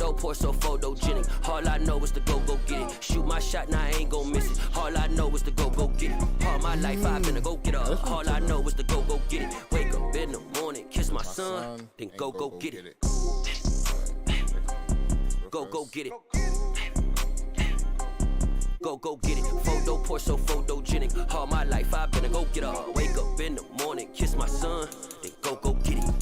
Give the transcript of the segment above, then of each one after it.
Photo poor, so photogenic. All I know is to go get it. Shoot my shot, now I ain't gon' miss it. All I know is to go get it. All my life I've been a go get up. All I know is to go get it. Wake up in the morning, kiss my son, then go get it. Go get it. Go get it. Photo poor, so photogenic. All my life I've been a go get up. Wake up in the morning, kiss my son, then go get it.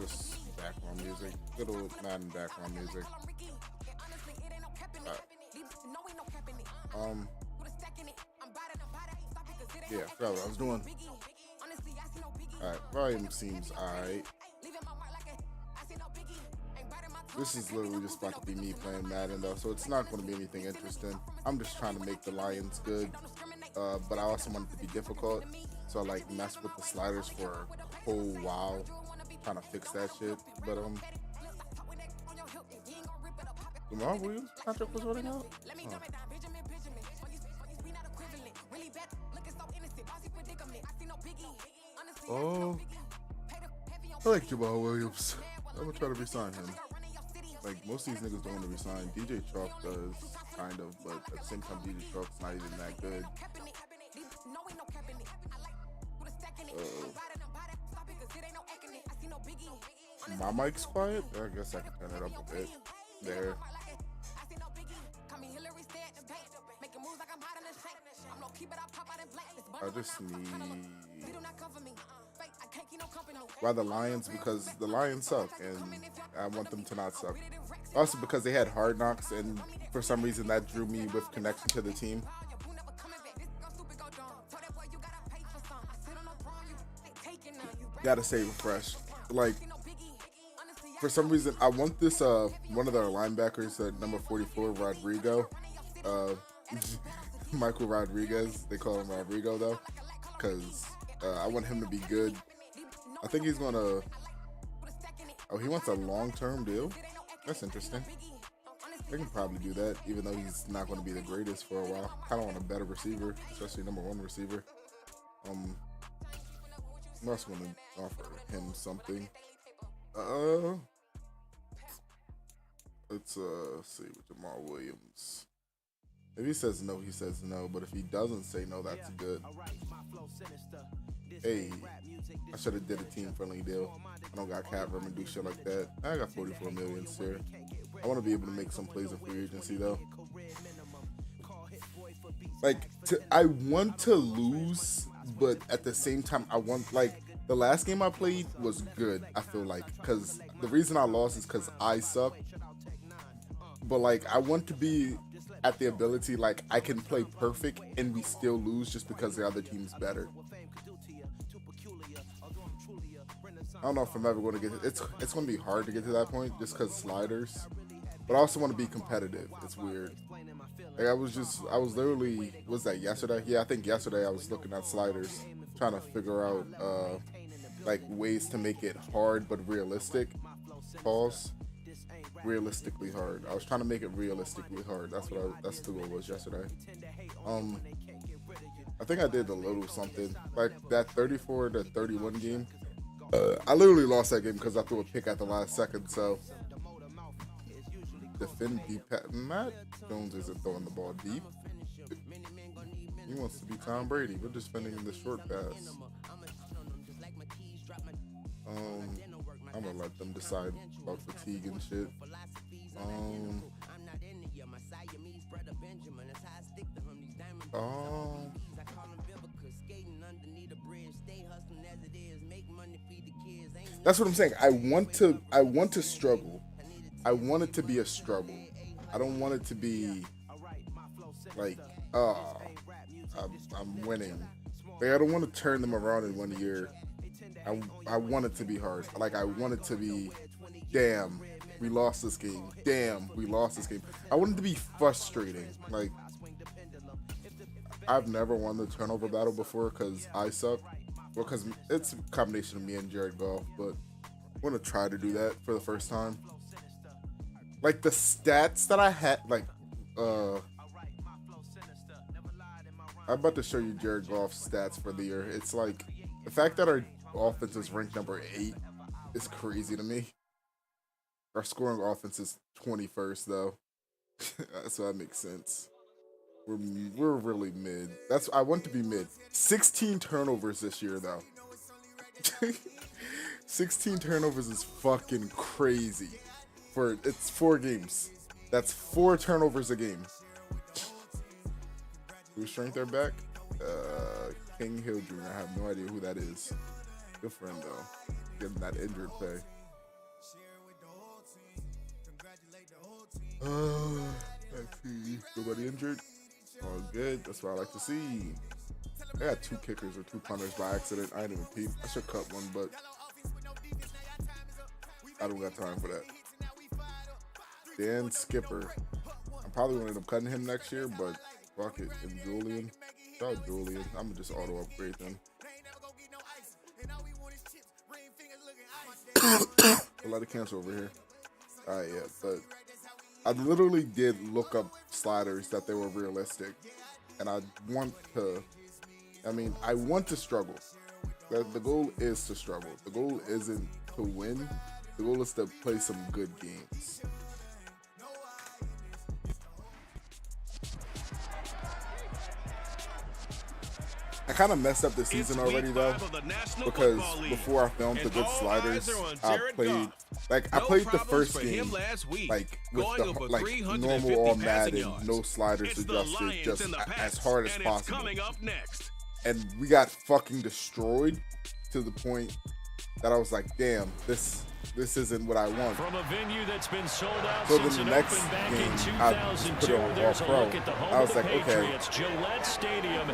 Just background music, good old Madden background music. Yeah, I forgot what I was doing. Alright, volume seems alright. This is literally just about to be me playing Madden though, so it's not going to be anything interesting. I'm just trying to make the Lions good, but I also want it to be difficult, so I like mess with the sliders for a whole while, trying to fix that shit. But Lamar Williams contract was running out. Oh, I like Jamal Williams. I'm gonna try to resign him. Like, most of these niggas don't want to resign. DJ Chalk does, kind of, but at the same time, DJ Chalk's not even that good. My mic's quiet? I guess I can turn it up a bit. There. I just need... Why the Lions? Because the Lions suck, and I want them to not suck. Also because they had Hard Knocks, and for some reason that drew me with connection to the team. Gotta say refresh. Like, for some reason, I want this, one of their linebackers, number 44, Rodrigo. Michael Rodriguez. They call him Rodrigo, though. Because I want him to be good. I think he's gonna... Oh, he wants a long-term deal? That's interesting. They can probably do that, even though he's not going to be the greatest for a while. Kind of want a better receiver, especially number one receiver. I'm also going to offer him something. Let's see with Jamal Williams. If he says no, he says no. But if he doesn't say no, that's good. Hey, I should have did a team-friendly deal. I don't got cap room and do shit like that. I got 44 million here. I want to be able to make some plays in free agency, though. Like, I want to lose, but at the same time, I want, like, the last game I played was good, I feel like. Because the reason I lost is because I suck. But, like, I want to be at the ability, like, I can play perfect and we still lose just because the other team's better. I don't know if I'm ever going to get it. It's going to be hard to get to that point just because sliders. But I also want to be competitive. It's weird. Like, I was literally, was that yesterday? Yeah, I think yesterday I was looking at sliders, trying to figure out, like, ways to make it hard but realistic. Pause. Realistically hard. I was trying to make it realistically hard. That's the goal was yesterday. I think I did a little something. Like, that 34-31 game. I literally lost that game because I threw a pick at the last second, so defend deep. Matt Jones isn't throwing the ball deep. He wants to be Tom Brady. We're just defending the short pass. I'm gonna let them decide about fatigue and shit. That's what I'm saying. I want to struggle. I want it to be a struggle. I don't want it to be like, oh, I'm winning. Like, I don't want to turn them around in 1 year. I want it to be hard. Like, I want it to be, damn, we lost this game. Damn, we lost this game. I want it to be frustrating. Like, I've never won the turnover battle before because I suck. Well, because it's a combination of me and Jared Goff, but I'm gonna try to do that for the first time. Like the stats that I had, like, I'm about to show you Jared Goff's stats for the year. It's like the fact that our offense is ranked number 8 is crazy to me. Our scoring offense is 21st though, so that makes sense. We're really mid. I want to be mid. 16 turnovers this year though. 16 turnovers is fucking crazy. It's 4 games. That's 4 turnovers a game. Whose strength are back? King Hill Jr. I have no idea who that is. Good for him though. Getting that injured pay. Let's see. Nobody injured? All good. That's what I like to see. I got 2 kickers or 2 punters by accident. I didn't even peep. I should cut one, but I don't got time for that. Dan Skipper. I'm probably going to end up cutting him next year, but fuck it. And Julian. Shout out Julian. I'm going to just auto upgrade them. A lot of cancel over here. Alright, yeah, but I literally did look up sliders that they were realistic. And I want to struggle. The goal is to struggle. The goal isn't to win. The goal is to play some good games. I kind of messed up the season already though, because before I filmed the good sliders, I played the first game like with the like normal all Madden, no sliders adjusted, just as hard as possible, and we got fucking destroyed to the point that I was like, damn, this isn't what I want. From a venue that's been sold out so since then it the next opened back game, in I just put it 2002. on There's All a Pro. look at the home I was of like, the okay, Patriots, Gillette Stadium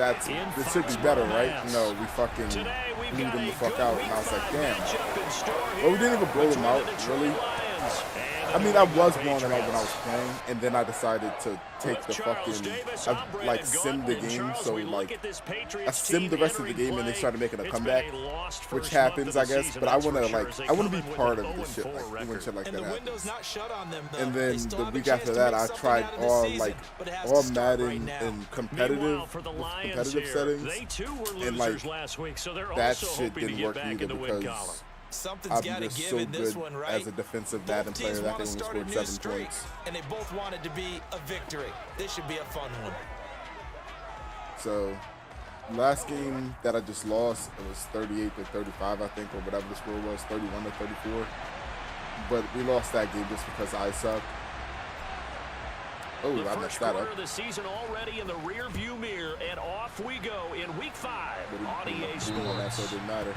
this should be better, right? No, we fucking blew them the fuck out, and I was like, damn. Well, we didn't even blow them out, really. I mean, I was blowing them out when I was playing, and then I decided to take the fucking, I simmed the game, so like, I simmed the rest of the game, and they started making a comeback, which happens, I guess, but I want to be part of this shit, like, when shit like that happens. And then the week after that, I tried all Madden and competitive settings, and like, that shit didn't work either because I'm just so good as a defensive Madden player that they only scored 7 points. And they both wanted to be a victory. This should be a fun one. So, last game that I just lost, it was 38-35, I think, or whatever the score was, 31-34. But we lost that game just because I suck. Oh, I messed that up. The season already in the rear view mirror, and off we go in week 5 on EA Sports. So it didn't matter.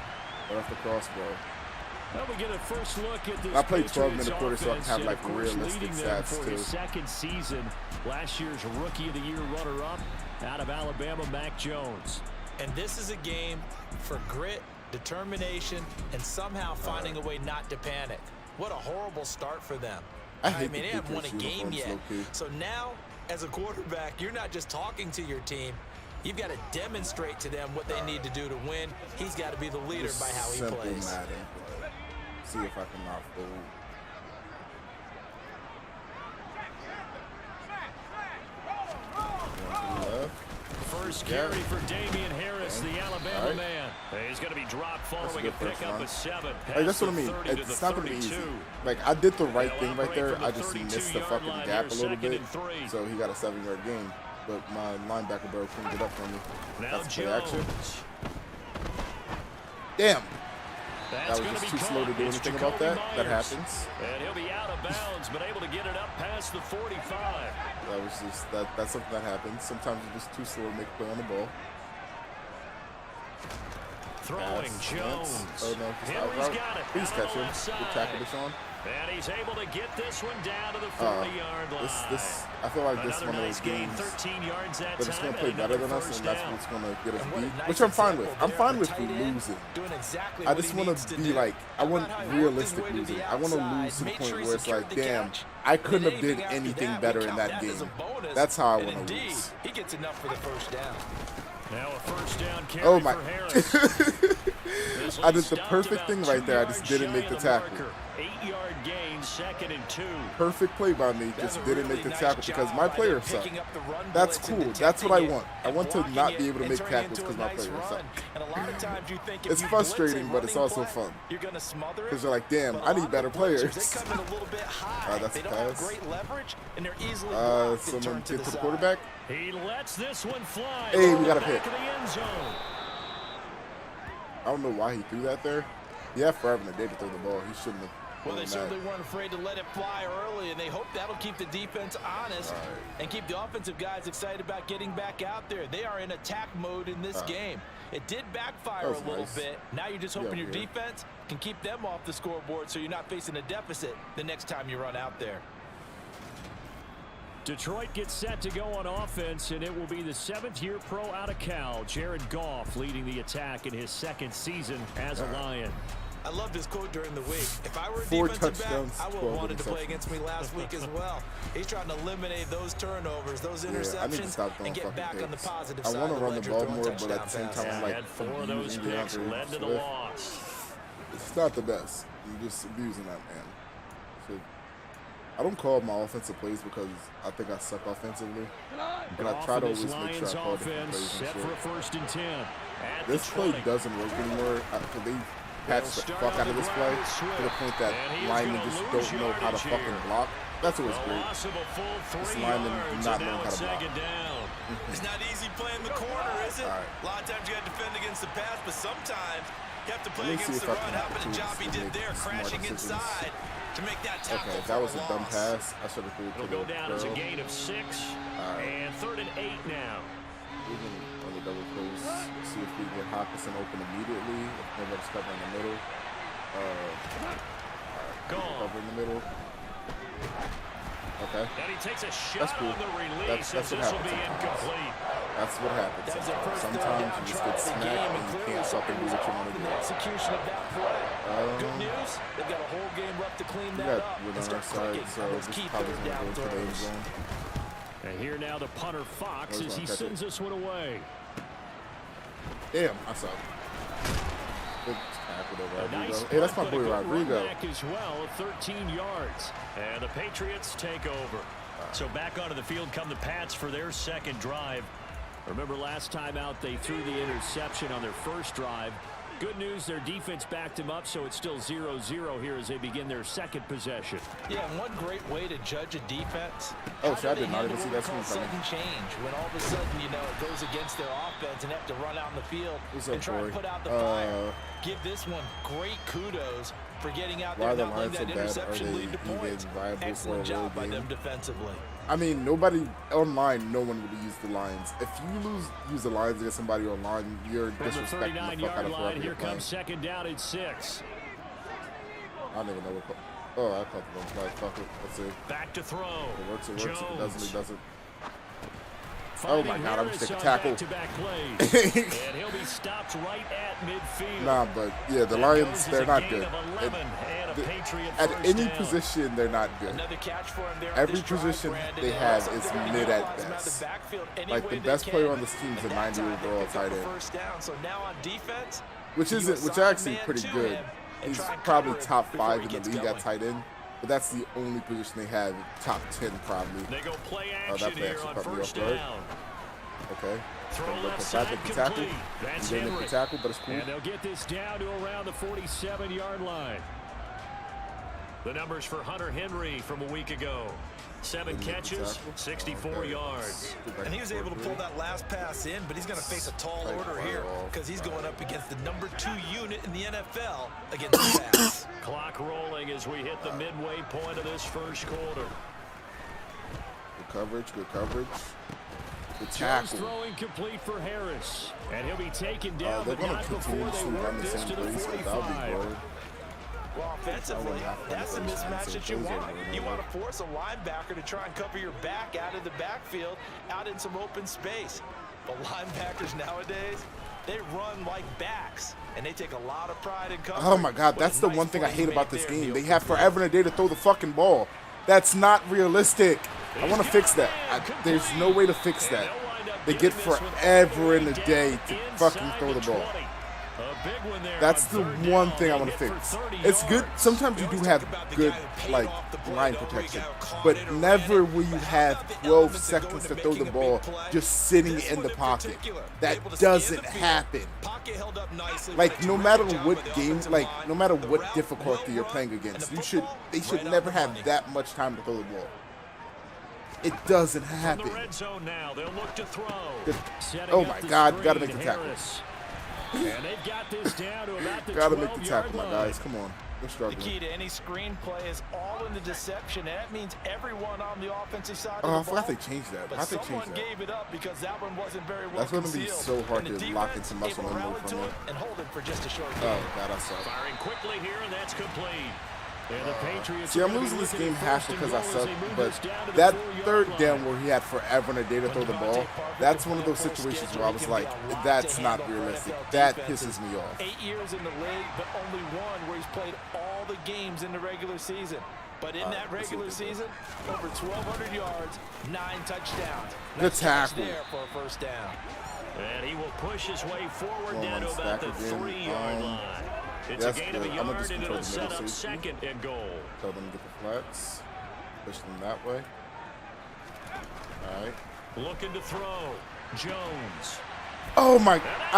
Right off the crossbar. Well, we get a first look at this. I played 12-minute quarter, so I can have like realistic stats for too. His second season, last year's Rookie of the Year runner-up out of Alabama, Mac Jones. And this is a game for grit, determination, and somehow finding a way not to panic. What a horrible start for them. I mean, they haven't won a game yet. So now, as a quarterback, you're not just talking to your team. You've got to demonstrate to them what they need to do to win. He's got to be the leader by how he plays. Madden. See if I can not fool. First carry for Damian Harris, the Alabama man. He's going to be dropped following a pickup of 7. Like, that's what I mean. It's not going to be easy. Like, I did the right thing right there. I just missed the fucking gap a little bit. So he got a 7-yard gain. But my linebacker bro cleaned it up for me. That's play action. Damn. That was just too slow to do anything about that. That happens. And he'll be out of bounds, but able to get it up past the 45. That was just that's something that happens. Sometimes you're just too slow to make a play on the ball. throwing. Jones. Oh, no. Henry's got it. Please catch him. Good tackle, Deshaun. And he's able to get this one down to the 40-yard line. I feel like this is one of those games 13 yards that but it's going to play better than us, and that's what's going to get us beat, nice which I'm fine with. I'm fine with example losing. doing exactly I just want to be like, I want realistic losing. I want to lose to the point where it's like, damn, I couldn't have did anything better in that game. That's how I want to lose. He gets enough for the first down. Now a first down carry Oh my! for Harris. I did the perfect thing right there. I just didn't make the tackle. 8-yard gain, 2nd and 2. Perfect play by me. Just didn't make the tackle because my players suck. That's cool. That's what I want. I want to not be able to make tackles because my players suck. It's frustrating, but it's also fun. Because you're like, damn, I need better players. That's a pass. Someone get to the quarterback. He lets this one fly. Hey, we got a pick. Back of the end zone. I don't know why he threw that there. He had forever and a day to throw the ball. He shouldn't have. Well, they certainly weren't afraid to let it fly early, and they hope that'll keep the defense honest and keep the offensive guys excited about getting back out there. They are in attack mode in this game. It did backfire a little bit. Now you're just hoping your defense can keep them off the scoreboard so you're not facing a deficit the next time you run out there. Detroit gets set to go on offense, and it will be the 7th-year pro out of Cal, Jared Goff, leading the attack in his 2nd season as a Lion. I love this quote during the week. If I were a 4 defensive back, touchdowns, I would have wanted to play against me last week as well. He's trying to eliminate those turnovers, those interceptions, and get back on the positive side. I want to run the ball more, but at the same time, I'm like, 4 of those picks led to the loss. It's not the best. I'm just abusing that man. So, I don't call my offensive plays because I think I suck offensively, but I try to always make sure I call different plays and shit. This play doesn't work anymore. They patched the fuck out of this play to the point that linemen just don't know how to fucking block. That's always great. This lineman do not know how to block. It's not easy playing the corner, is it? A lot of times you got to defend against the pass, but sometimes you have to play against the run. How about the job he did there, crashing inside to make that tackle? Okay, that was a dumb pass. I should have threw it to the go down as a gain of 6, and 3rd and 8 now. On the double close, see if we can get Hawkinson open immediately. If nobody's covering in the middle. Cover in the middle. Okay. And he takes a shot. That's cool. On the release. That's what happens sometimes. That's what happens sometimes. Sometimes you just get smacked and you can't fucking do what you want to do. Execution of that play. Good news, they've got a whole game left to clean that up. We got on our side, so this is probably going to go to the end zone. And here now the punter Fox as he sends this one away. Damn, I saw it. Good tackle there, Rodrigo. Hey, that's my boy Rodrigo. As well, 13 yards. And the Patriots take over. So back onto the field come the Pats for their 2nd drive. Remember last time out they threw the interception on their 1st drive. Good news, their defense backed them up, so it's still 0-0 here as they begin their 2nd possession. Yeah, and one great way to judge a defense. Oh, shit, I did not even see that screen coming. Sudden change when all of a sudden, you know, it goes against their offense and have to run out in the field and try and put out the fire. Give this one great kudos for getting out there and not letting that interception lead to points. Excellent job by them defensively. I mean, nobody online, no one would use the lines. If you use the lines against somebody online, you're disrespecting the fuck out of whoever you're playing. Here comes 2nd down and 6. I don't even know what. Oh, I caught the wrong play. Fuck it. Let's see. Back to throw. It works. It works. If it doesn't, it doesn't. Oh my God! I was taking tackle. And he'll be stopped right at midfield. Nah, but yeah, the Lions, they're not good. At any position, they're not good. Every position they have is mid at best. Like the best player on this team is a 90 overall tight end, which actually pretty good. He's probably top 5 in the league at tight end. But that's the only position they have, top 10 probably. They go play action that play actually caught me off guard. Okay. Back at the tackle. He didn't make the tackle, but it's cool. And they'll get this down to around the 47-yard line. The numbers for Hunter Henry from a week ago. 7 catches, 64 yards. And he was able to pull that last pass in, but he's going to face a tall order here because he's going up against the number 2 unit in the NFL against the pass. Clock rolling as we hit the midway point of this 1st quarter. Good coverage, good coverage. The Jones tackle. throwing complete for Harris. And he'll be taken down, They're but going not to before they continuously run work the this same to the plays, so that'll be 45. good. Well, offensively, that's the mismatch that you want. You want to force a linebacker to try and cover your back out of the backfield, out in some open space. But linebackers nowadays, they run like backs, and they take a lot of pride in covering. Oh my God, that's the one thing I hate about this game. They have forever and a day to throw the fucking ball. That's not realistic. I want to fix that. There's no way to fix that. They get forever and a day to fucking throw the ball. That's the one thing I want to fix. It's good. Sometimes you do have good, like, line protection, but never will you have 12 seconds to throw the ball just sitting in the pocket. That doesn't happen. Like, no matter what games, like, no matter what difficulty you're playing against, they should never have that much time to throw the ball. It doesn't happen. Oh my God, gotta make the tackle. And they've got this down to about the Gotta make the 12-yard tackle, my line. guys. Come on. We're The struggling. key to any screenplay is all in the deception, and that means everyone on the offensive side Oh, I of the forgot ball. they changed that. But How'd they someone change that? gave it up because that one wasn't very well That's gonna be concealed. so hard And the to lock defense into muscle able to memory rally from to it. it and hold it for just a short game. Oh God, I suck. Firing quickly here, and that's complete. And the Patriots See, are I'm gonna losing be this looking game at half first and because I goal as suck, they move but this down to the that 4-yard third line. down where he had forever and a day to throw the ball, that's one of those situations where I was like, that's not realistic. That pisses me off. 8 years in the league, but only one where he's played all the games in the regular season. But in that regular season, over 1,200 yards, 9 touchdowns. Good Nice catch tackle. there for a first down. And he will push his way forward Come down on, to about the stack again. 3-yard line. It's That's a gain of a good. I'm gonna yard, just and control it'll the set middle up safety. 2nd and goal. Tell them to get the flats. Push them that way. All right. Looking to throw. Jones. Oh my!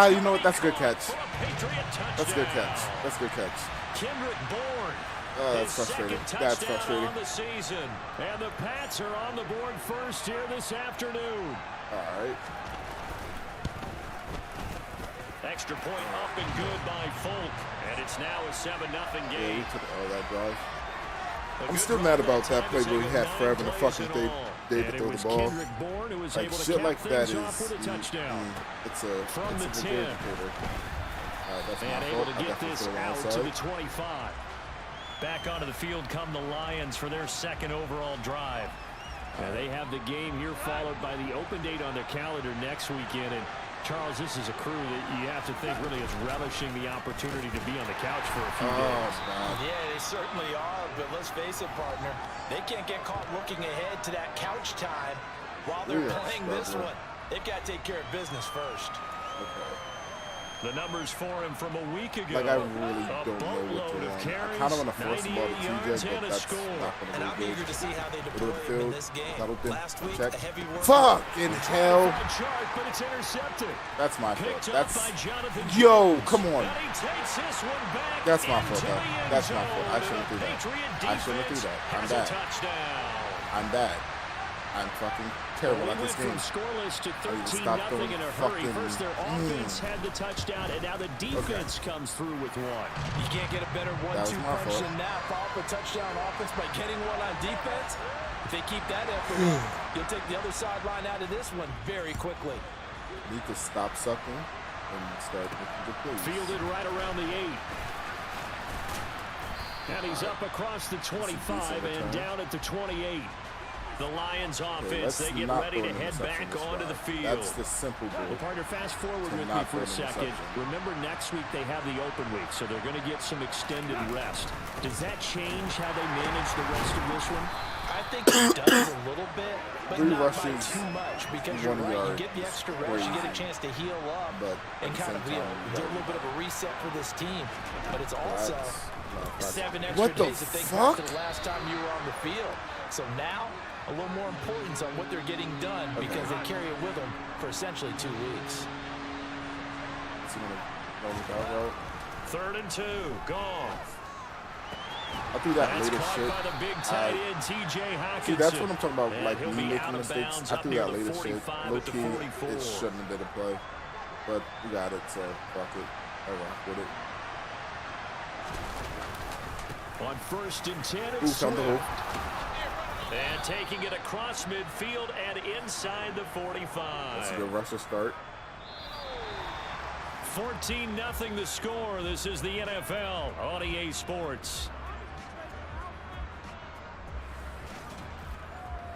You know what? That's a good catch. For a Patriot touchdown. That's a good catch. That's a good catch. Kendrick Bourne. Oh, that's His frustrating. second That's touchdown frustrating. on the season. And the Pats are on the board first here this afternoon. All right. Extra point up and good by Folk. And it's now a 7-0 Yeah, game. we took all that drive. A I'm good still run mad about time that play is where he able had 9 forever and a plays fucking in day all. to And it throw was the ball. Kendrick Bourne who was Like able to shit cap like that things off is, with a touchdown. it's a From the 10. regurgitator. That's my And able fault. to I get definitely this put it out to outside. the 25. Back onto the field come the Lions for their 2nd overall drive. And they have the game here followed by the open date on their calendar next weekend. And Charles, this is a crew that you have to think really is relishing the opportunity to be on the couch for a few days. God. Yeah, they certainly are, but let's face it, partner. They can't get caught looking ahead to that couch time while they're Yeah, playing this struggling. one. They've got to take care of business first. Okay. The numbers for him from a week ago. Like, I really A don't know what boatload to of run. I carries, kind of want to force the ball to 98 yards, TJ, and but a that's score. not going And to I'm be eager good. to see how they Middle deploy of the him in field. this game. That'll do. Last week, Check. a heavy work. Fucking hell. Chart, but it's intercepted. That's my fault. Picked up That's by Jonathan yo. Jones. Come on. And he takes this one back That's my into fault. the end That's my zone. fault. I shouldn't do The that. Patriot I shouldn't do defense that. I'm has a bad. touchdown. I'm bad. I'm fucking terrible We at this went game. from scoreless to I need to 13-0 stop in throwing a hurry. fucking- First, their offense had the touchdown, and now the defense comes through with one. You can't get a better was 1-2 my punch fault. than that. Follow up a touchdown offense by getting one on defense. If they keep that effort, you'll take the other sideline out of this one very quickly. Need to stop sucking and start making good plays. Fielded right around the 8. And he's up across the 25 and down at the 28. The Lions offense, they get ready to head back onto the field. That's the simple Well, goal. partner, fast forward To with me not for a throw an second. interception. Remember, next week they have the open week, so they're going to get some extended rest. Does that change how they manage the rest of this one? I think it does a little bit, but 3 not by rushes, too much because you're 1 right. yard. You get the extra rest, you get a chance to heal up But and at the kind of same time, do a little bit of a reset for this team. But it's also That's- 7 extra What the days to think back to fuck? the last time you were on the field. So now, a little more importance on what they're getting done because they carry it with them for essentially 2 weeks. Is he gonna go with that route? 3rd and 2, gone. I threw that That's later caught shit. by the big tight end, T.J. Hockenson. See, that's what I'm talking about, And like he'll me be making out of mistakes. bounds I up threw near that the later shit. 45 Low at the key, 44. it shouldn't have been a play. But we got it, so fuck it. I rock with it. On 1st and 10, Ooh, it's found the hole. Swift. And taking it across midfield and inside the 45. That's a good rusher start. 14-0 the score. This is the NFL on EA Sports.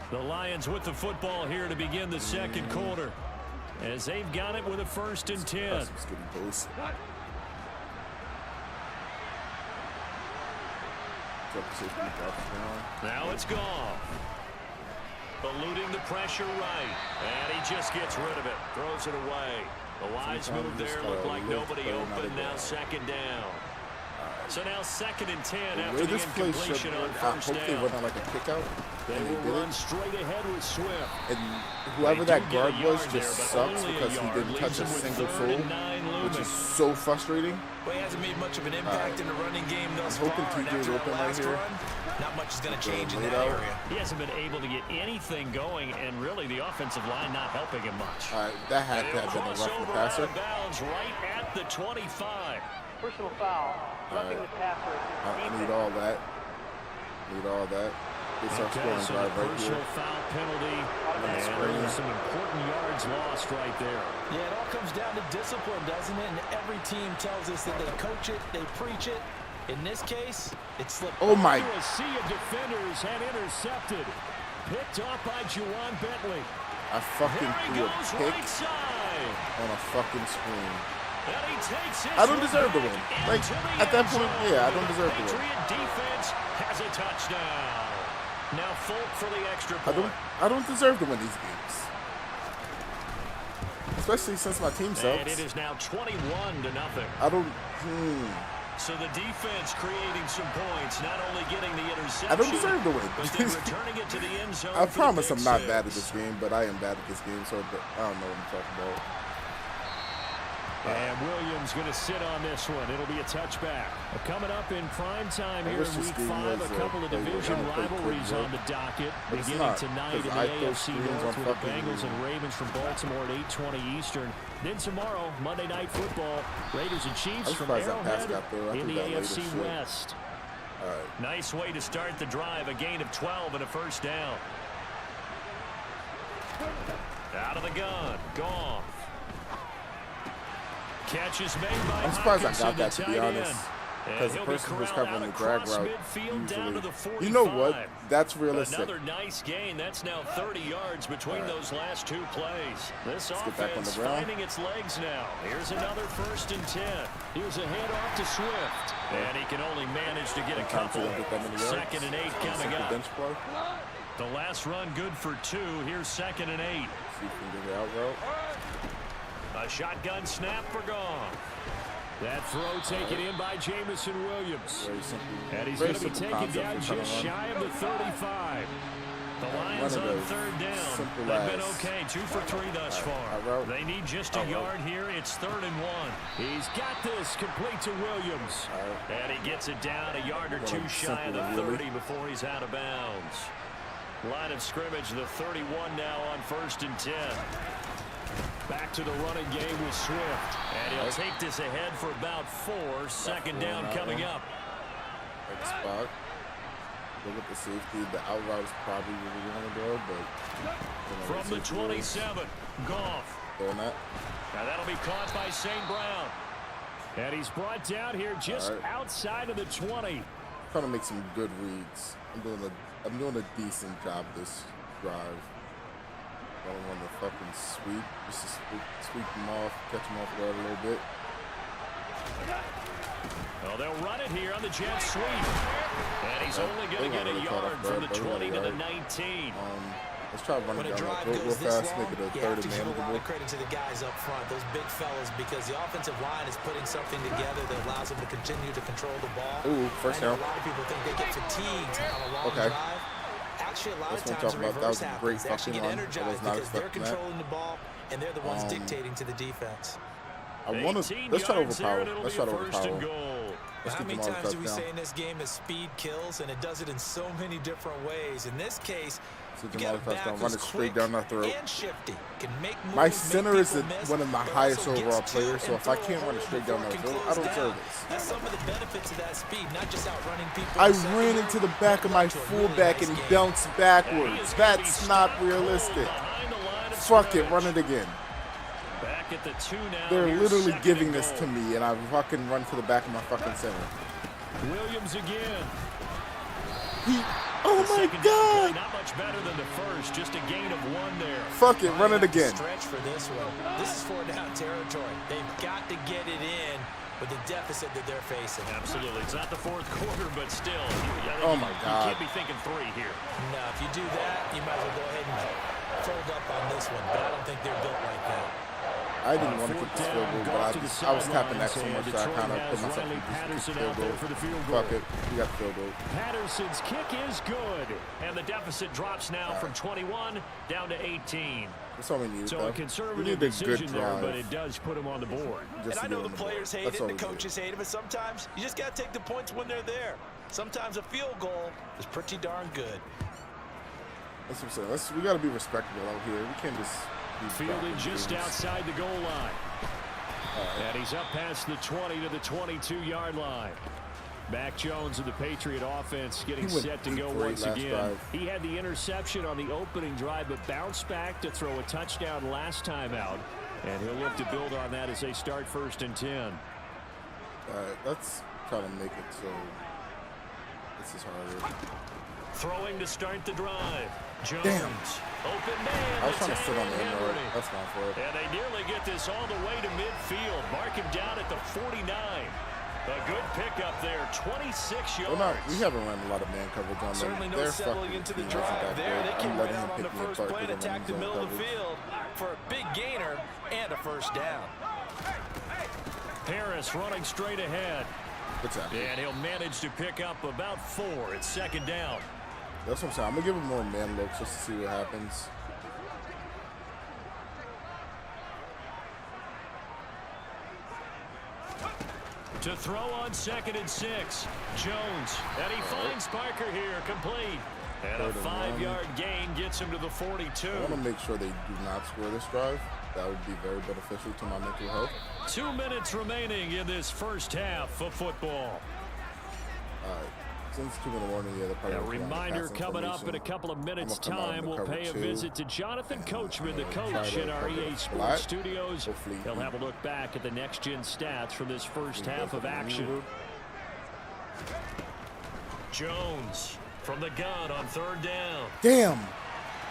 The Lions with the football here to begin the second quarter, as they've got it with a 1st and 10. Now it's gone. Eluding the pressure right. And he just gets rid of it. Throws it away. The wise move there. Looked like nobody open. Now 2nd down. So now 2nd and 10 after the incompletion on 1st down. Hopefully it wasn't like a kick out. They will run straight ahead with Swift. And whoever that guard was just sucks because he didn't touch a single soul, which is so frustrating. Well, he hasn't made much of an impact in the running game thus I'm hoping far. TJ's open right here. Not much is going to change in that area. He hasn't been able to get anything going, and really the offensive line not helping him much. All right, that had to have been a roughing the passer. Out of bounds right at the 25. Personal foul. Roughing the passer. I need all that. Need all that. It's our scoring drive right here. Personal foul penalty. And some important yards lost right there. Yeah, it all comes down to discipline, doesn't it? And every team tells us that they coach it, they preach it. In this case, it slipped. Oh my! A sea of defenders and intercepted. Picked off by Juwan Bentley. I fucking threw a pick right on a fucking screen. And he takes I don't deserve to win. Like at that point, yeah, I don't deserve to win. Patriot defense has a touchdown. Now Folk for the extra point. I don't deserve to win these games. Especially since my team sucks. And it is now 21-0. I don't. So the defense creating some points, not only getting the interception, I don't deserve to win. but then returning it to the end zone. I promise I'm not bad at this game, but I am bad at this game, so I don't know what I'm talking about. And Williams going to sit on this one. It'll be a touchback. Coming up in prime time here in Week 5, a couple of division rivalries on the docket. Beginning tonight in the AFC North with the Bengals and Ravens from Baltimore at 8:20 Eastern. Then tomorrow, Monday Night Football, Raiders and Chiefs from Arrowhead in the AFC West. Nice way to start the drive. A gain of 12 and a 1st down. Out of the gun. Goff. Catch is made by I'm surprised I got Hockenson, that, to be honest. Because the person who's covering the drag route usually. You know what? That's realistic. Another nice gain. That's now 30 yards between those last 2 plays. This offense finding its legs now. Here's another 1st and 10. Here's a handoff to Swift. And he can only manage to get a couple. 2nd and 8 coming up. The last run good for 2. Here's 2nd and 8. See if we can get it out route. A shotgun snap for Goff. That throw taken in by Jamison Williams. And he's going to be taken down just shy of the 35. The Lions on 3rd down. They've been okay. 2 for 3 thus far. They need just a yard here. It's 3rd and 1. He's got this complete to Williams. And he gets it down a yard or 2 shy of the 30 before he's out of bounds. Line of scrimmage, the 31 now on 1st and 10. Back to the running game with Swift. And he'll take this ahead for about 4. 2nd down coming up. Spot. Look at the safety. The out route is probably where we want to go, but from the 27, Goff. Now that'll be caught by St. Brown. And he's brought down here just outside of the 20. Trying to make some good reads. I'm doing a decent job this drive. I don't want to fucking sweep. Just to sweep them off, catch them off guard a little bit. Well, they'll run it here on the jet sweep. And he's only going to get a yard from the 20 to the 19. Let's try running down that real fast, make it a 3rd and manageable. A lot of credit to the guys up front, those big fellas, because the offensive line is putting something together that allows them to continue to control the ball. Ooh, 1st down. A lot of people think they get fatigued on a long drive. Actually, a lot of times the reverse happens. They actually get energized because they're controlling the ball and they're the ones dictating to the defense. Let's try to overpower. Let's try to overpower. How many times do we say in this game that speed kills, and it does it in so many different ways? In this case, you got a back run it straight down our throat. and shifty. Can make moves, My center is miss, one of my but highest also overall gets to players, so and if I throw can't run it home straight down before our it can throat, I close don't down. serve this. That's some of the benefits of that speed, not just outrunning people. I ran into the back of my fullback and he bounced backwards. That's not realistic. Fuck it, run it again. Back at the 2 now. They're Here's literally second giving and this goal. to me, and I fucking run to the back of my fucking center. Williams again. Oh The my second down play, god! not much better than the first, just a gain of 1 there. Fuck it, run it again. Stretch for this one. This is 4-down territory. They've got to get it in with the deficit that they're facing. Absolutely. It's not the fourth quarter, but still. Oh my You god. can't be thinking 3 here. No, if you do that, you might as well go ahead and fold up on this one, but I don't think they're built like that. I didn't want to kick this field goal, but I was tapping X so much that I kind of put myself in this field goal. Fuck it, we got the field goal. Patterson's kick is good. And the deficit drops now from 21 down to 18. That's all we need, So though. a conservative We need a good decision there, drive. but it does put him on the board. Just And I to know get the on players board. hate That's it, all the we do. coaches hate it, but sometimes you just got to take the points when they're there. Sometimes a field goal is pretty darn good. That's what I'm saying. We got to be respectable out here. We can't just be Fielding dropping just games. outside the goal line. And he's up past the 20 to the 22-yard line. Mac Jones of the Patriot offense getting He went set to deep go for it once last again. drive. He had the interception on the opening drive, but bounced back to throw a touchdown last time out. And he'll look to build on that as they start 1st and 10. Let's try to make it so this is harder. Throwing to start the drive. Jones. Damn. Open man. I was trying to sit on the end Henry. road. That's not for it. And they nearly get this all the way to midfield. Mark him down at the 49. A good pickup there, 26 yards. We haven't run a lot of man coverage on them. Certainly no Their settling fucking into the team isn't that drive there. good. They I'm came letting right him out on pick the me first apart play and because I'm attacked the running middle of zone the coverage. field for a big gainer and a first down. Harris running straight ahead. Good tackle. And he'll manage to pick up about 4. It's 2nd down. That's what I'm saying. I'm going to give him more man looks just to see what happens. To throw on 2nd and 6. Jones. And he finds Parker here, complete. And a 5-yard gain gets him to the 42. I want to make sure they do not score this drive. That would be very beneficial to my mental health. 2 minutes remaining in this first half of football. All right. Since 2 in the morning, yeah, they're probably A working on the reminder pass coming up in a information. couple of minutes' I'm gonna come out in time. the We'll cover pay a two. visit to Jonathan Coachman, the try coach to in our cover EA the Sports flat. studios. Hopefully He'll have a look back at the next-gen stats from this first half of action. Jones from the gun on 3rd down. Damn.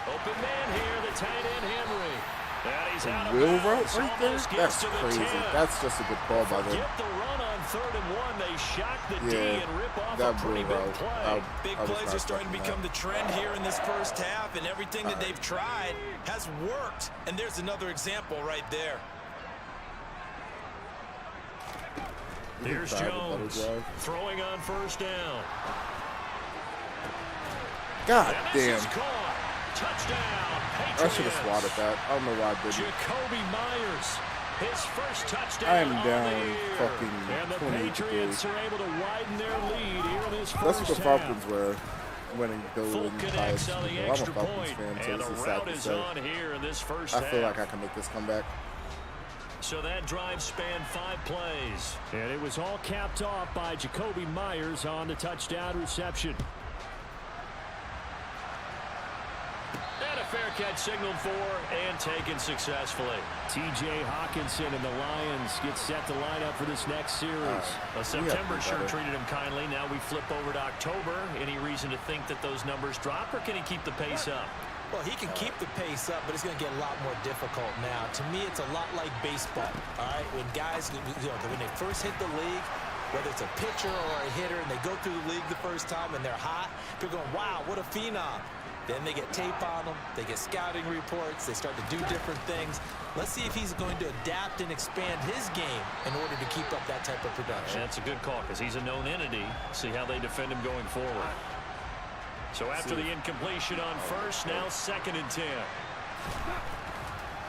Open man here, the tight end Henry. And he's out of Will bounds. route right there? Almost gets That's to the crazy. 10. That's just a good call by them. Get the run on 3rd and 1. They shock the D Yeah, and rip off a that pretty will big route. play. Big I was plays not are starting to expecting become the trend here in this first half, and everything that they've tried has worked. And there's another example right there. that. Here's Drive, a better Jones drive. throwing on 1st down. God And this damn. is caught. Touchdown, I should have Patriots. swatted that. I don't know why I didn't. Jacoby Myers, his first touchdown I am on down the year. fucking And the 28 to Patriots 3. are able to widen their lead here in this That's first what the half. Falcons were winning Full building by connects on the I'm a extra Falcons point, fan, so and this the is sad route to is say. on here in this first I half. feel like I can make this comeback. So that drive spanned 5 plays. And it was all capped off by Jacoby Myers on the touchdown reception. And a fair catch signaled for and taken successfully. T.J. Hawkinson and the Lions get set to line up for this next series. September sure treated him kindly. Now we flip over to October. Any reason to think that those numbers drop, or can he keep the pace up? Well, he can keep the pace up, but it's going to get a lot more difficult now. To me, it's a lot like baseball, all right? When guys, when they first hit the league, whether it's a pitcher or a hitter, and they go through the league the first time and they're hot, people are going, wow, what a phenom. Then they get tape on them, they get scouting reports, they start to do different things. Let's see if he's going to adapt and expand his game in order to keep up that type of production. That's a good call because he's a known entity. See how they defend him going forward. So after the incompletion on first, now 2nd and 10.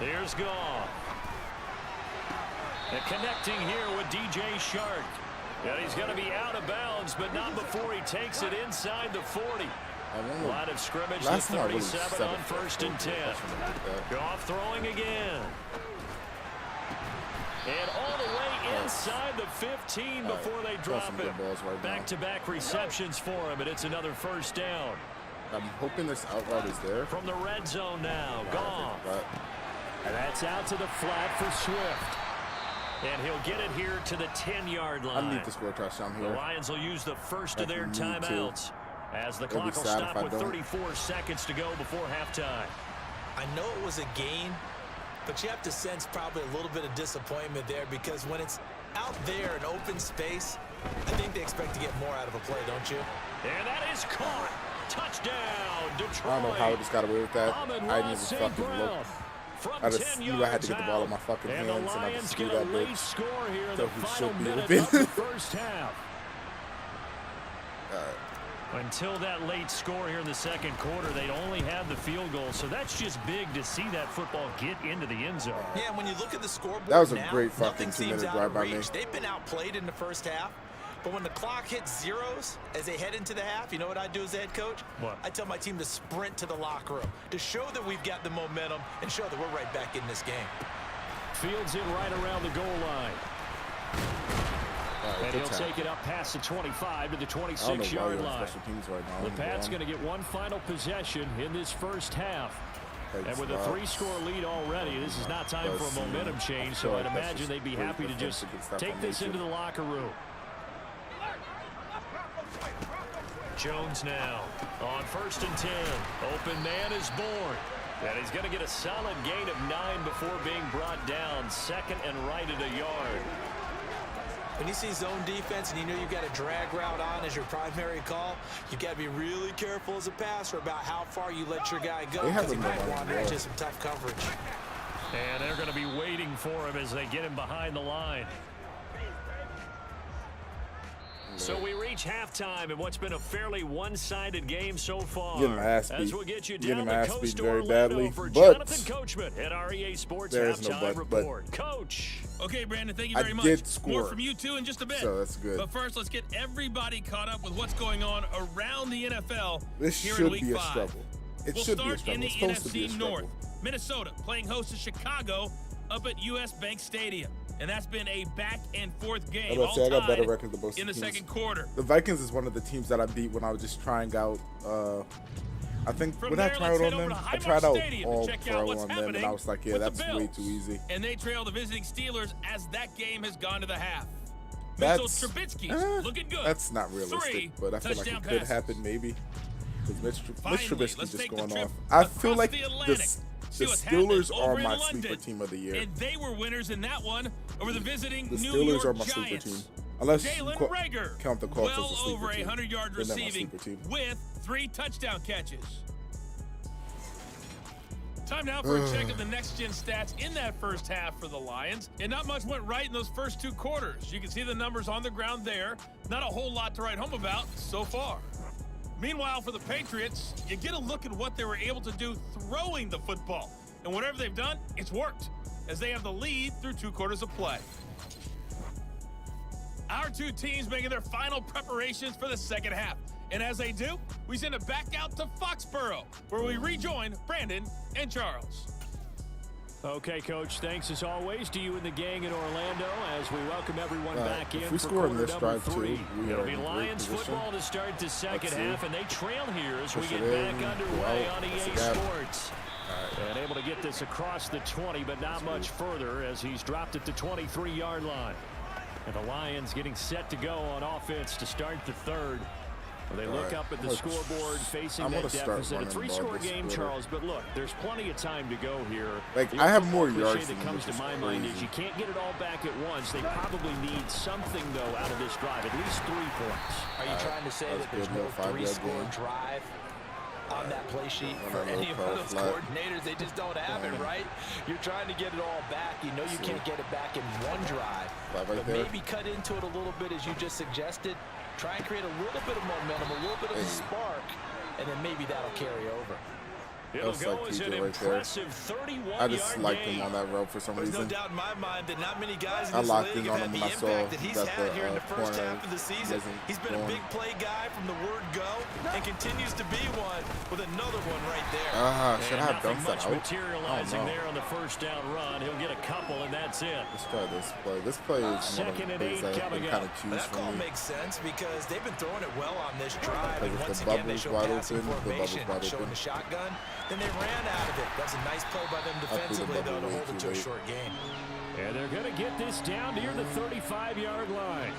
Here's Goff. And connecting here with DJ Shark. And he's going to be out of bounds, but not before he takes it inside the 40. Line of scrimmage, the 37 on 1st and 10. Goff throwing again. And all the way inside the 15 before they drop it. Back-to-back receptions for him, and it's another 1st down. I'm hoping this out route is there. From the red zone now, Goff. And that's out to the flat for Swift. And he'll get it here to the 10-yard line. I need to score a touchdown here. The Lions will use the first of their timeouts as the clock will stop with 34 seconds to go before halftime. I know it was a gain, but you have to sense probably a little bit of disappointment there because when it's out there in open space, I think they expect to get more out of a play, don't you? And that is caught. Touchdown, Detroit. I don't know how I just got away with that. I didn't even fucking look. I just knew I had to get the ball in my fucking hands, and I just threw that bitch. So he should be within. First half. Until that late score here in the second quarter, they'd only have the field goal. So that's just big to see that football get into the end zone. Yeah, when you look at the scoreboard that was a now, great fucking 2-minute drive by me. They've been outplayed in the first half. But when the clock hits zeros as they head into the half, you know what I do as the head coach? What? I tell my team to sprint to the locker room to show that we've got the momentum and show that we're right back in this game. Fields in right around the goal line. And he'll take it up past the 25 to the 26-yard line. The Pats going to get one final possession in this first half. And with a 3-score lead already, this is not time for a momentum change, so I'd imagine they'd be happy to just take this into the locker room. Jones now on 1st and 10. Open man is born. And he's going to get a solid gain of 9 before being brought down. Second and right at a yard. When you see zone defense and you know you've got a drag route on as your primary call, you've got to be really careful as a passer about how far you let your guy go because he might wander into some tough coverage. And they're going to be waiting for him as they get him behind the line. So we reach halftime in what's been a fairly one-sided game so far. As we'll get you down the coast to Orlando for Jonathan Coachman at our EA Sports Halftime Report. Coach. Okay, Brandon, thank you very much. Did score. More from you two in just a bit. So that's good. But first, let's get everybody caught up with what's going on around the NFL this here should in Week be a 5. struggle. It we'll should be a start struggle. in the it's supposed to be a NFC struggle. North. Minnesota playing host to Chicago up at US Bank Stadium. And that's been a back-and-forth game. All I got better tied records than both in the teams. second quarter. The Vikings is one of the teams that I beat when I was just trying out. I think when I tried on them, I tried out all pro on them, and I was like, yeah, that's way too easy. And they trail the visiting Steelers as that game has gone to the half. That's Trubisky's looking good. That's not realistic, but I feel like it could happen maybe. Because Mitch Trubisky's just going off. I feel like the Steelers are my sleeper team of the year. And they were winners in that one over the visiting The New Steelers York are my Giants. sleeper team. Unless you Rager, count the Colts well as a sleeper over team. 100 yards They're not my receiving sleeper team. with 3 touchdown catches. Time now for a check of the next-gen stats in that first half for the Lions. And not much went right in those first 2 quarters. You can see the numbers on the ground there. Not a whole lot to write home about so far. Meanwhile, for the Patriots, you get a look at what they were able to do throwing the football. And whatever they've done, it's worked, as they have the lead through 2 quarters of play. Our 2 teams making their final preparations for the second half. And as they do, we send it back out to Foxborough, where we rejoin Brandon and Charles. Okay, Coach, thanks as always to you and the gang in Orlando as we welcome everyone back in if we for score in quarter this number drive 3. too, It'll be Lions football to start the second half, and they trail here as we get in, back underway out. on EA Sports. And able to get this across the 20, but not much further as he's dropped it to 23-yard line. And the Lions getting set to go on offense to start the third. They look up at the scoreboard facing that deficit. A 3-score game, Charles, but look, there's plenty of time to go here. Like, I have more yards that comes to my mind is you can't get it all back at once. They probably need something, though, out of this drive, at least 3 points. Are you trying to say that there's no 3-score drive on that play sheet for any of those coordinators? They just don't have it, right? You're trying to get it all back. You know you can't get it back in one drive. But maybe cut into it a little bit as you just suggested. Try and create a little bit of momentum, a little bit of a spark, and then maybe that'll carry over. It'll That's go like as an TJ right there. impressive 31-yard I just liked him gain. on that route for some There's no reason. doubt in my mind that not many guys in I this locked league in have on had him the when I saw impact that he's that had here in the the first corner half of the season. wasn't He's been a going. big play guy from the word go and continues to be one with another one right there. Should I have Nothing dunked that much out? materializing Oh, no. there on the first down run. He'll get a couple, and that's it. Let's try this play. This play is one of Second the and plays 8 that I coming can kind up. of choose That call for me. makes sense because they've been throwing it well on this drive. And Because once if the again, they bubble's show wide passing open, the bubble's formation, wide showing open. the shotgun. Then they ran out of it. That was a nice play by them defensively, though, to bubble way hold it too to a late. short game. And they're going to get this down near the 35-yard line.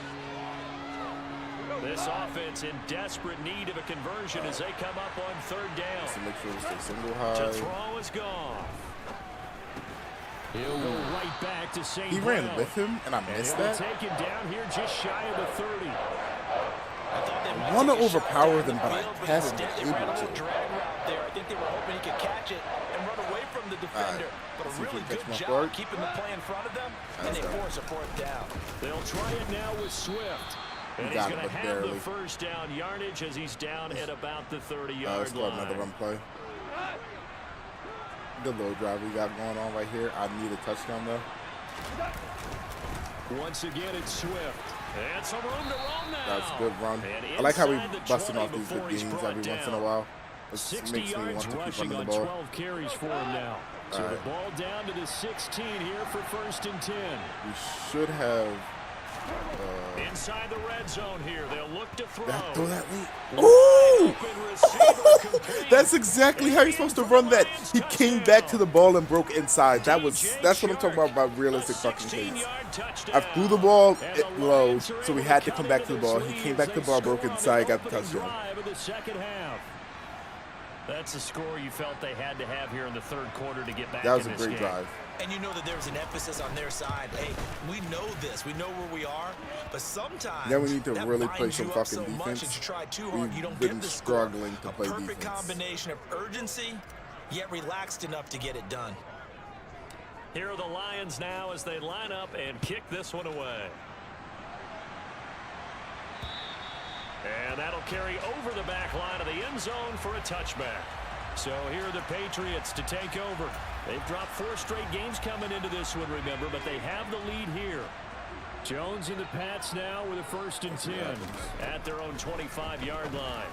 This offense in desperate need of a conversion as they come up on third down. So make sure to stay single To high. throw is gone. He'll go right back to St. He ran with him, and I missed He'll that. take him down here just shy of the 30. I want to overpower them, but I haven't been They ran able a little to. drag route there. I think they were hoping he could catch it and run away from the defender. But a See if he really can good catch my job guard. keeping the play in front of them, and they That's force a fourth down. They'll try it now with Swift. And he's got going it, to but have the barely. first down yardage as he's down at about the Let's 30-yard go another line. run play. The little drive we got going on right here. I need a touchdown though. Once again, it's Swift. And some room to roam now. That's a good run. And I like how we inside the busting 20 off these before good he's games brought every once in a down. while. It 60 makes me want yards to keep rushing running on the ball. 12 carries for him now. So All the right. ball down to the 16 here for first and 10. We should have Inside the red zone here. They'll look to throw. throw that late. Ooh! Open receiver complete. That's exactly how you're supposed to run that. He came back to the ball and broke inside. That's what I'm talking about by realistic fucking plays. I threw the ball low, so we had to come back to the ball. He came back to the ball, broke inside, got the touchdown. That's the score you felt they had to have here in the third quarter to get back That was in a this great game. drive. And you know that there's an emphasis on their side. Hey, we know this. We know where we are. But sometimes Now we need to that really play binds some you up fucking so much defense. that you try too hard, you We've don't been get the score. struggling to A play perfect defense. combination of urgency, yet relaxed enough to get it done. Here are the Lions now as they line up and kick this one away. And that'll carry over the back line of the end zone for a touchback. So here are the Patriots to take over. They've dropped 4 straight games coming into this one, remember, but they have the lead here. Jones and the Pats now with a first and 10 at their own 25-yard line.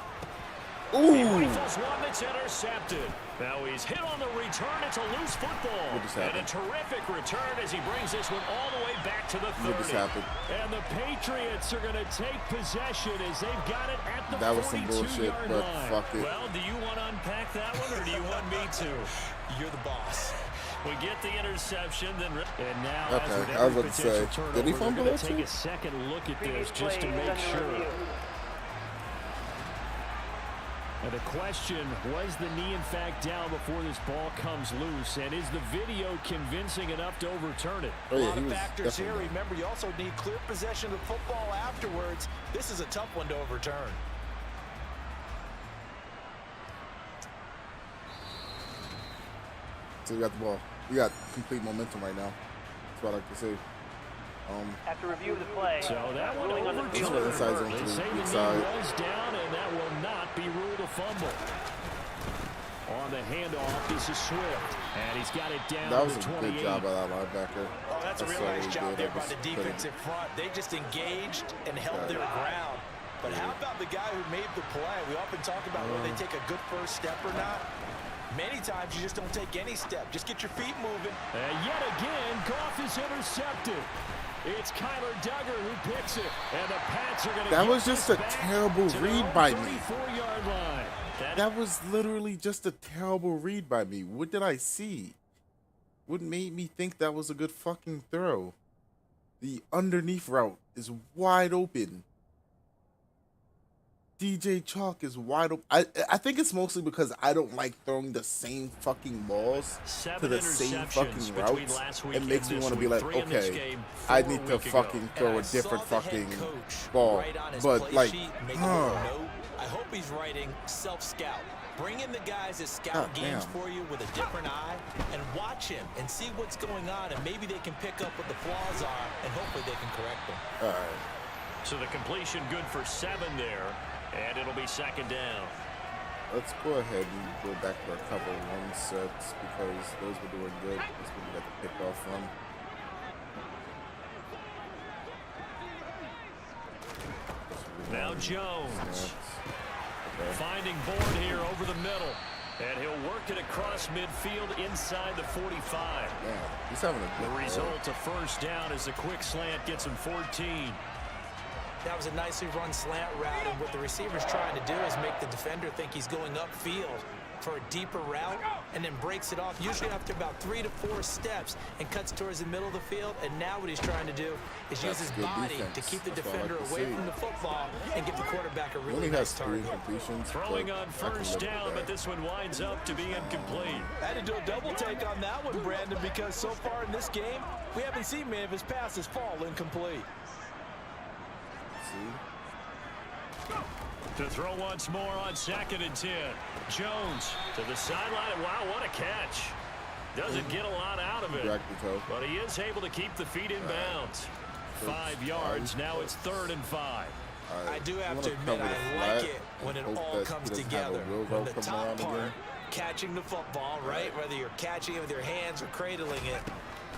Ooh! He rifles one that's intercepted. Now he's hit on the return. It's a loose football. What just And a happened? terrific return as he brings this one all the way back to the 30. What just happened? And the Patriots are going to take possession as they've got it at the 42-yard line. That was some bullshit, but fuck it. Well, do you want to unpack that one, or do you want me to? You're the boss. We get the interception, then and now Okay, as with I was every about to potential say, turnover, did he they're fumble going that to take too? a second look at this Previous just to play make is under sure. review. And the question, was the knee in fact down before this ball comes loose? And is the video convincing enough to overturn it? Oh, A yeah, lot he of was factors here. definitely. Remember, you also need clear possession of the football afterwards. This is a tough one to overturn. So we got the ball. We got complete momentum right now. That's what I like to say. After review of the play, So that one ruling on the overturned. field. This inside zone They to the say the weak knee side. was down, and that will not be ruled a fumble. On the handoff, this is Swift, and he's got it down That to was the a 28. good job by that linebacker. Oh, that's a real so nice job good. there I by just the couldn't- defensive front. They just engaged and held their ground. But how about the guy who made the play? We often talk about whether they take a good first step or not. Many times you just don't take any step. Just get your feet moving. And yet again, Goff is intercepted. It's Kyler Duggar who picks it, and the Pats are going to That get was just this a back terrible to their read own by me. 34-yard line. That was literally just a terrible read by me. What did I see? What made me think that was a good fucking throw? The underneath route is wide open. DJ Chalk is wide open. I think it's mostly because I don't like throwing the same fucking balls to 7 the same interceptions fucking between routes. last week It makes and me this want to be week. like, 3 in this okay, game, I 4 need a to week ago. fucking throw And a I different saw the head fucking coach ball. write on his But play like, sheet, make a little note. I hope he's writing self-scout. Bring in the guys that scout God games damn. for you with a different eye and watch him and see what's going on, and maybe they can pick up what the flaws are, and hopefully they can correct them. all right. So the completion good for 7 there, and it'll be second down. Let's go ahead and go back to our cover one sets because those were doing good. That's what we got the pick off from. Now Jones. Finding board here over the middle. And he'll work it across midfield inside the 45. Yeah, he's having a good The result, a first down as a quick slant gets him 14. That was a nicely run slant route, and what the receiver's trying to do is make the defender think he's going upfield for a deeper route, and then breaks it off, usually after about 3 to 4 steps, and cuts towards the middle of the field. And now what he's trying to do is use his body to keep the defender away from the football and give the quarterback a really nice target. Throwing on first down, but this one winds up to be incomplete. I had to do a double take on that one, Brandon, because so far in this game, we haven't seen many of his passes fall incomplete. To throw once more on 2nd and 10. Jones to the sideline. Wow, what a catch. Doesn't get a lot out of it, but he is able to keep the feet in bounds. 5 yards. Now it's 3rd and 5. I do have to admit, I like it when it all comes together. When the top part, catching the football, right? Whether you're catching it with your hands or cradling it,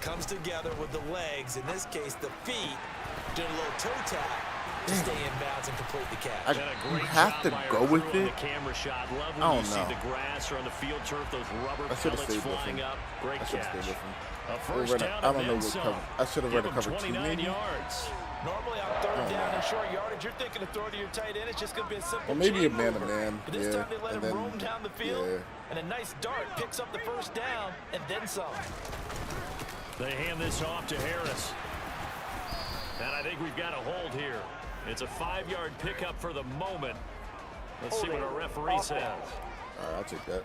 comes together with the legs. In this case, the feet. Doing a little toe tap to stay in bounds and complete the catch. You have to go with it. Camera shot. Love I when don't you know. see the grass or on the field turf, those rubber I should have pellets stayed with flying him. up. Great I should have catch. stayed with him. A first down I don't know and what some. cover. I should have read a Give him cover 2 29 maybe. yards. Normally on 3rd down and short yardage, you're thinking of throwing to your tight end. It's just going to be a simple Or maybe a chain man-to-man. mover. But this time they let and him then, roam down the field, and a nice dart picks up the first down and then some. They hand this off to Harris. And I think we've got a hold here. It's a 5-yard pickup for the moment. Let's see what our referee says. All right, I'll take that.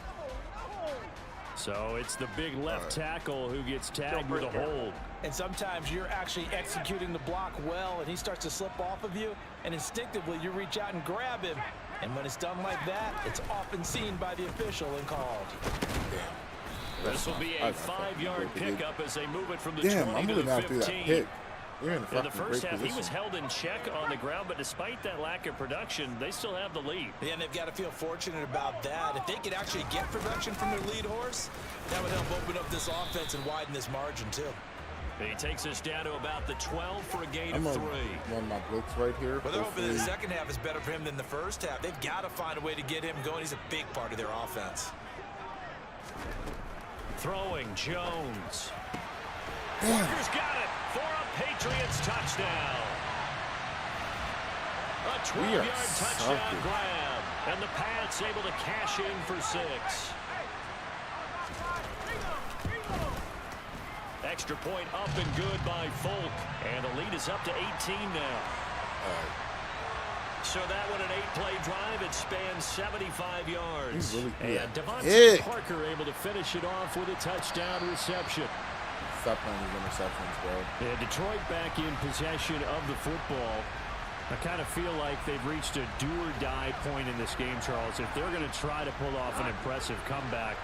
So it's the big left tackle who gets tagged with a hold. And sometimes you're actually executing the block well, and he starts to slip off of you, and instinctively you reach out and grab him. And when it's done like that, it's often seen by the official and called. This will be a 5-yard pickup as they move it from the 20 I'm to really the not through that 15. pick. In the first half, he was held in check on the ground, but despite that lack of production, they still have the lead. Yeah, and they've got to feel fortunate about that. If they could actually get production from their lead horse, that would help open up this offense and widen this margin, too. He takes us down to about the 12 for a gain I'm of 3. Run my blitz right here. Well, they're hoping that the second half is better for him than the first half. They've got to find a way to get him going. He's a big part of their offense. Throwing Jones. Walker's got it for a Patriots touchdown. A 12-yard touchdown grab. And the Pats able to cash in for 6. Extra point up and good by Folk. And the lead is up to 18 now. So that one, an 8-play drive. It spans 75 yards. And Devontae Parker able to finish it off with a touchdown reception. Stop playing these interceptions, bro. Yeah, Detroit back in possession of the football. I kind of feel like they've reached a do-or-die point in this game, Charles. If they're going to try to pull off an impressive comeback,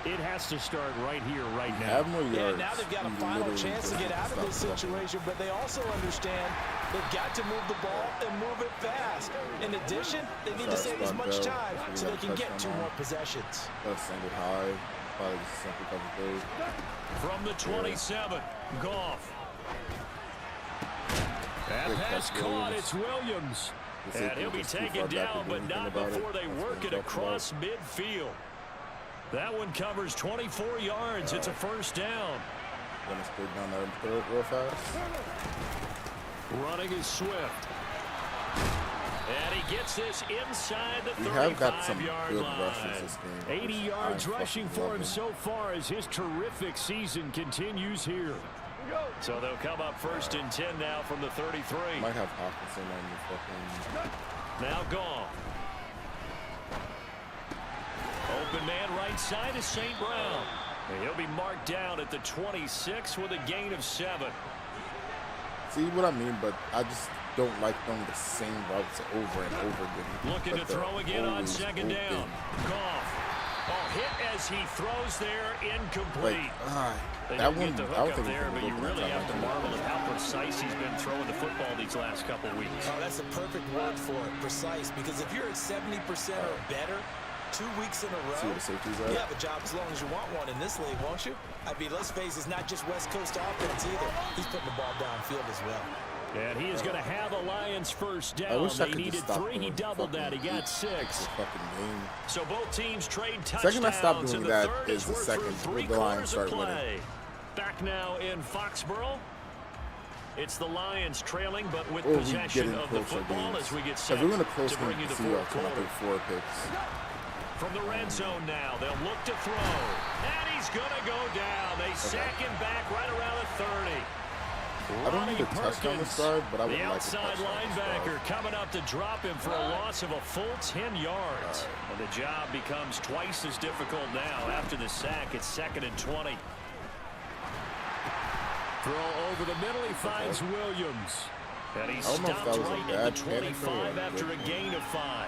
it has to start right here, right now. Yeah, now they've got a final chance to get out of this situation, but they also understand they've got to move the ball and move it fast. In addition, they need to save as much time so they can get 2 more possessions. That's single high. Probably just simple cover 3. From the 27, Goff. That pass caught, it's Williams. And he'll be taken down, but not before they work it across midfield. That one covers 24 yards. It's a first down. Gonna stick down that third real fast. Running is Swift. And he gets this inside the 35-yard line. 80 yards rushing for him so far as his terrific season continues here. So they'll come up 1st and 10 now from the 33. Might have Hawkinson on the fucking... Now Goff. Open man right side is St. Brown. And he'll be marked down at the 26 with a gain of 7. See what I mean, but I just don't like throwing the same routes over and over again. Looking to throw again on 2nd down. Goff. Oh, hit as he throws there, incomplete. That one, I don't think there, but you really have to marvel at how precise he's been throwing the football these last couple of weeks. Oh, that's the perfect word for it, precise. Because if you're at 70% or better, 2 weeks in a row. See where the safeties are. You have a job as long as you want one in this league, won't you? I mean, let's face it, it's not just West Coast offense either. He's putting the ball downfield as well. And he is going to have a Lions first down. I wish I they could needed just stop 3. He doubled that. He got 6. Fucking game. So both teams trade touchdowns. Second I stop doing and the that third is the we're second through 3 the Lions quarters start of play. winning. Back now in Foxborough. It's the Lions trailing, but with Or we possession get in of the closer football games. as we get Because set we win a close to game bring you with the the fourth Seahawks when I quarter. threw 4 picks. From the red zone now, they'll look to throw. And he's going to go down. They sack him back right around the 30. I don't need a touchdown this drive, but I would the like a outside touchdown linebacker this drive. coming up to drop him for a loss of a full 10 yards. And the job becomes twice as difficult now after the sack. It's 2nd and 20. Throw over the middle. He finds Williams. And he I don't know if stopped that was a right bad at the panic throw or 25 after a good gain of 5.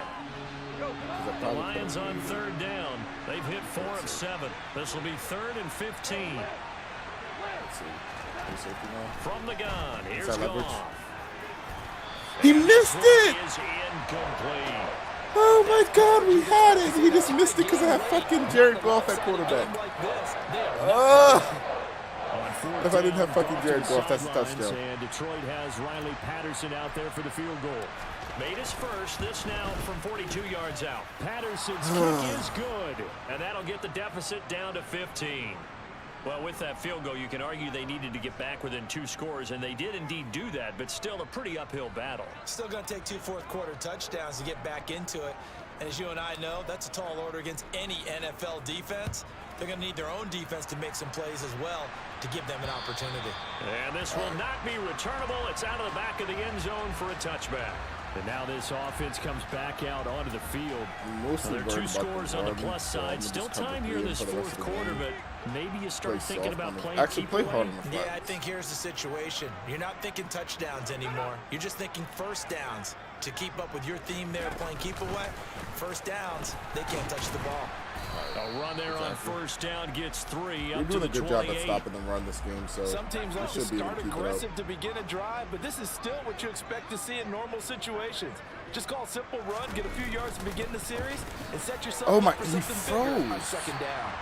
Because I The probably Lions could've on made it. 3rd down. They've hit 4 of 7. This will be 3rd and 15. Let's see. Safety now. From the gun, here's that leverage? Goff. He missed it! Is incomplete. Oh my God, we had it! He just missed it because I had fucking Jared Goff at quarterback. If I didn't have fucking Jared Goff, that's a touchdown. And Detroit has Riley Patterson out there for the field goal. Made his first, this now from 42 yards out. Patterson's kick is good, and that'll get the deficit down to 15. Well, with that field goal, you can argue they needed to get back within 2 scores, and they did indeed do that, but still a pretty uphill battle. Still going to take 2 fourth-quarter touchdowns to get back into it. And as you and I know, that's a tall order against any NFL defense. They're going to need their own defense to make some plays as well to give them an opportunity. And this will not be returnable. It's out of the back of the end zone for a touchback. And now this offense comes back out onto the field. Mostly There are 2 scores on the plus side. Still time here in this fourth quarter, but maybe you start thinking about playing actually play hard away. on the Yeah, I flat. think here's the situation. You're not thinking touchdowns anymore. You're just thinking first downs. To keep up with your theme there, playing keep away, first downs, they can't touch the ball. A run there on first down gets 3 We're up to doing the a good 28. job at stopping them run this game, so Some teams we like to should be able start to keep it aggressive up. to begin a drive, but this is still what you expect to see in normal situations. Just call a simple run, get a few yards to begin the series, and set yourself Oh up my, for he something bigger on froze. second down.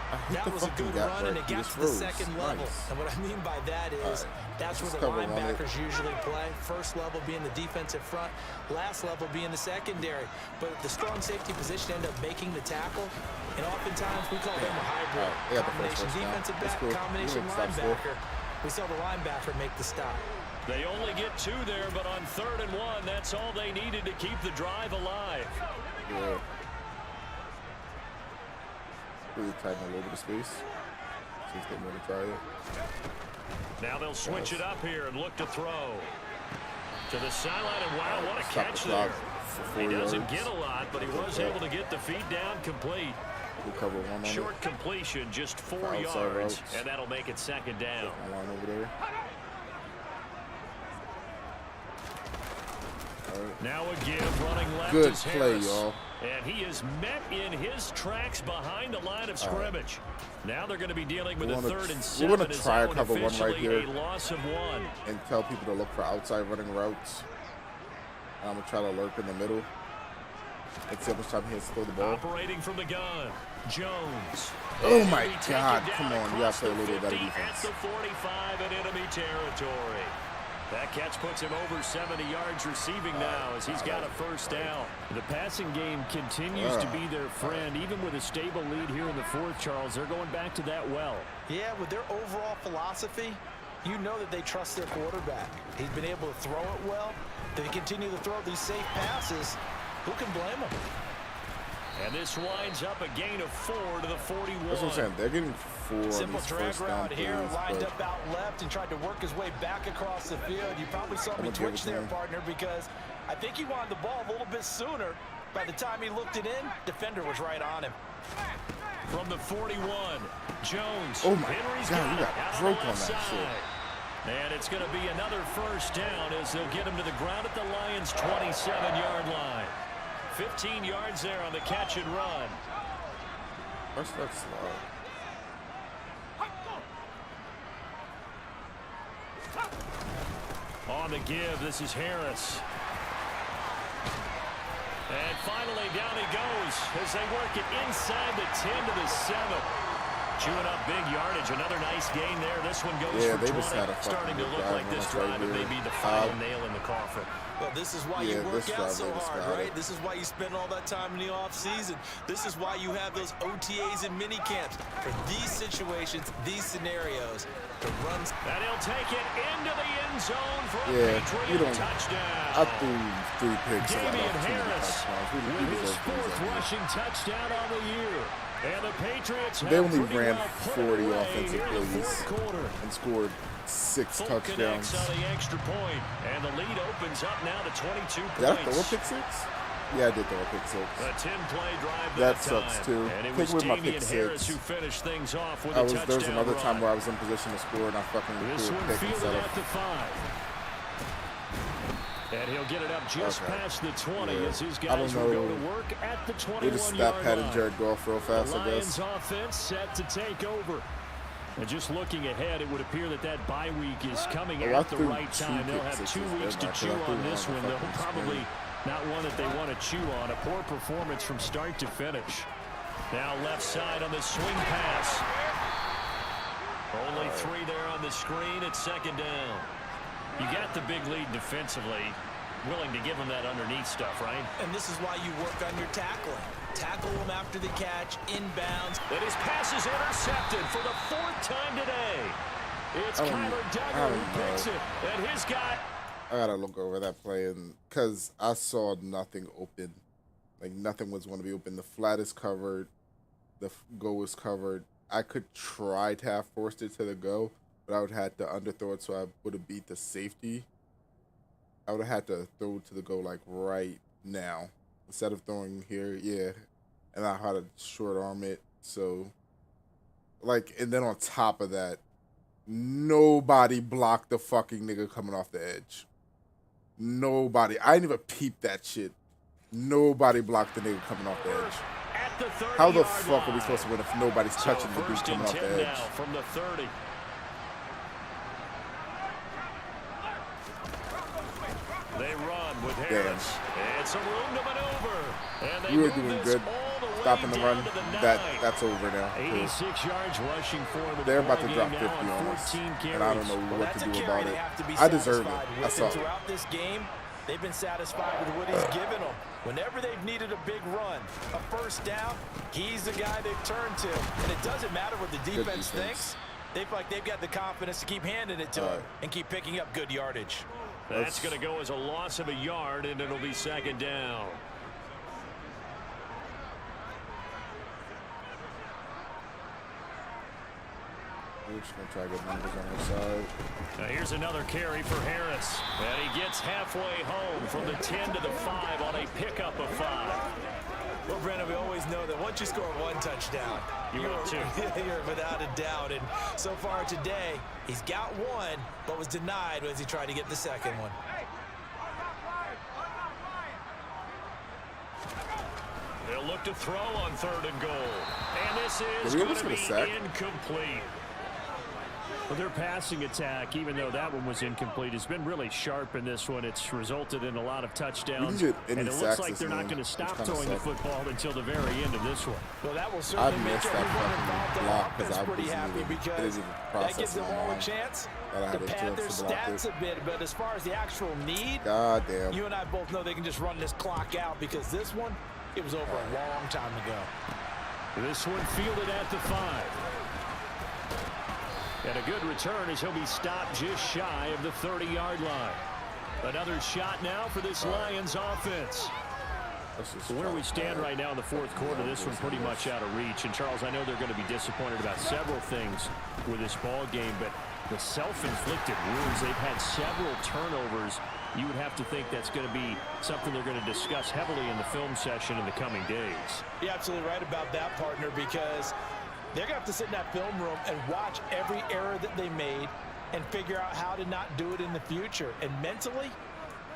I hit That the was a fucking good gap run, right. and it He got just to the froze. second level. Nice. And what I mean by that is that's where Just the cover one it. linebackers usually play. First level being the defensive front, last level being the secondary. But the strong safety position ended up making the tackle, and oftentimes we call them a hybrid. Alright, they got the first Combination first down. defensive That's back, cool. combination You can stop still. linebacker. We saw the linebacker make the stop. They only get 2 there, but on 3rd and 1, that's all they needed to keep the drive alive. Yeah. Really tighten a little bit of space. See if they want to try it. Now they'll switch it up here and look to throw. To the sideline, and wow, what a Stop catch the there. clock for 4 He doesn't yards. get a lot, but he was able to get the feet down complete. We'll cover one on Short it. completion, just 4 Outside yards, routes. and that'll make it 2nd down. Line over there. Now a give, running left Good is play, Harris. y'all. And he is met in his tracks behind the line of scrimmage. Now they're going to be dealing with a 3rd and 7. We're gonna try as a cover one right officially here. a loss of 1. And tell people to look for outside running routes. I'm going to try to lurk in the middle. Let's see how much time he has to throw the ball. Operating from the gun, Jones. Oh my He'll be taken God, down come on. You got across to play a little the bit better 50 defense. At the 45 in enemy territory. That catch puts him over 70 yards receiving now as he's got a first down. The passing game continues to be their friend. Even with a stable lead here in the 4th, Charles, they're going back to that well. Yeah, with their overall philosophy, you know that they trust their quarterback. He's been able to throw it well. They continue to throw these safe passes. Who can blame them? And this winds up a gain of 4 to the 41. That's what I'm saying. They're getting 4 on Simple these drag first down route here, plays, lined but up out left and tried to work his way back across the field. You probably saw me gonna give it twitch to there, him. partner, because I think he wanted the ball a little bit sooner. By the time he looked it in, defender was right on him. From the 41, Jones. Oh my Henry's God, you it got out broke the on left that shit. side. And it's going to be another first down as they'll get him to the ground at the Lions' 27-yard line. 15 yards there on the catch and run. Where's that slow? On the give, this is Harris. And finally, down he goes as they work it inside the 10 to the 7. Chewing up big yardage. Another nice gain there. This one goes for 20. Starting to look like this drive may be the final nail in the coffin. Well, this is why you work out so hard, right? This is why you spend all that time in the offseason. This is why you have those OTAs and mini camps. For these situations, these scenarios, to run. And he'll take it into the end zone for a Patriot touchdown. I threw 3 picks. Damian Harris with his 4th rushing touchdown on the year. And the Patriots they only ran 40 offensive plays and scored 6 touchdowns. On the extra point, and the lead opens up now to 22 points. Did I throw a pick 6? Yeah, I did throw a pick 6. A 10-play drive that sucks too. And it was Damian Harris who finished things off with a touchdown. There was another time where I was in position to score and I fucking this one fielded at the 5. And he'll get it up just past the 20 as his guys will go to work at the 21-yard line. Jared Goff real fast, the Lions offense set to take over. And just looking ahead, it would appear that that bye week is coming at the right time. They'll have 2 weeks to chew on this one. They'll probably not one that they want to chew on. A poor performance from start to finish. Now left side on the swing pass. Only 3 there on the screen at 2nd down. You got the big lead defensively. Willing to give them that underneath stuff, right? And this is why you work on your tackling. Tackle them after the catch, inbounds. And his pass is intercepted for the 4th time today. It's Kyler Duggar who picks it. And his guy. I gotta look over that play, and because I saw nothing open. Like, nothing was going to be open. The flat is covered. The go is covered. I could try to have forced it to the go, but I would have had to underthrow it, so I would have beat the safety. I would have had to throw to the goal like right now instead of throwing here, and I had to short arm it. So, like, and then on top of that, nobody blocked the fucking nigga coming off the edge. Nobody. I didn't even peep that shit. Nobody blocked the nigga coming off the edge. How the fuck are we supposed to win if nobody's touching the dude coming off the edge? From the 30. They run with Harris. It's a room to maneuver. And we were doing good. Stopping the run. That's over now. 86 yards rushing for the They're about to drop 50 on us. And I don't know what to do about it. I deserve it. I saw it. Throughout this game, they've been satisfied with what he's given them. Whenever they've needed a big run, a first down, he's the guy they've turned to. And it doesn't matter what the defense thinks. They feel like they've got the confidence to keep handing it to him and keep picking up good yardage. That's going to go as a loss of a yard, and it'll be 2nd down. We're just going to try to get numbers on our side. Now here's another carry for Harris. And he gets halfway home from the 10 to the 5 on a pickup of 5. Well, Brandon, we always know that once you score 1 touchdown, you're without a doubt. And so far today, he's got 1, but was denied as he tried to get the 2nd one. They'll look to throw on 3rd and goal. And this is going to be incomplete. Well, their passing attack, even though that one was incomplete, has been really sharp in this one. It's resulted in a lot of touchdowns. And it looks like they're not going to stop throwing the football until the very end of this one. Well, that will certainly make everyone involved in the offense pretty happy because that gives them all a chance to pad their stats a bit. But as far as the actual need, you and I both know they can just run this clock out because this one, it was over a long time ago. This one fielded at the 5. And a good return as he'll be stopped just shy of the 30-yard line. Another shot now for this Lions offense. Where we stand right now in the 4th quarter, this one pretty much out of reach. And, Charles, I know they're going to be disappointed about several things with this ball game, but the self-inflicted wounds, they've had several turnovers. You would have to think that's going to be something they're going to discuss heavily in the film session in the coming days. You're absolutely right about that, partner, because they're going to have to sit in that film room and watch every error that they made and figure out how to not do it in the future. And mentally,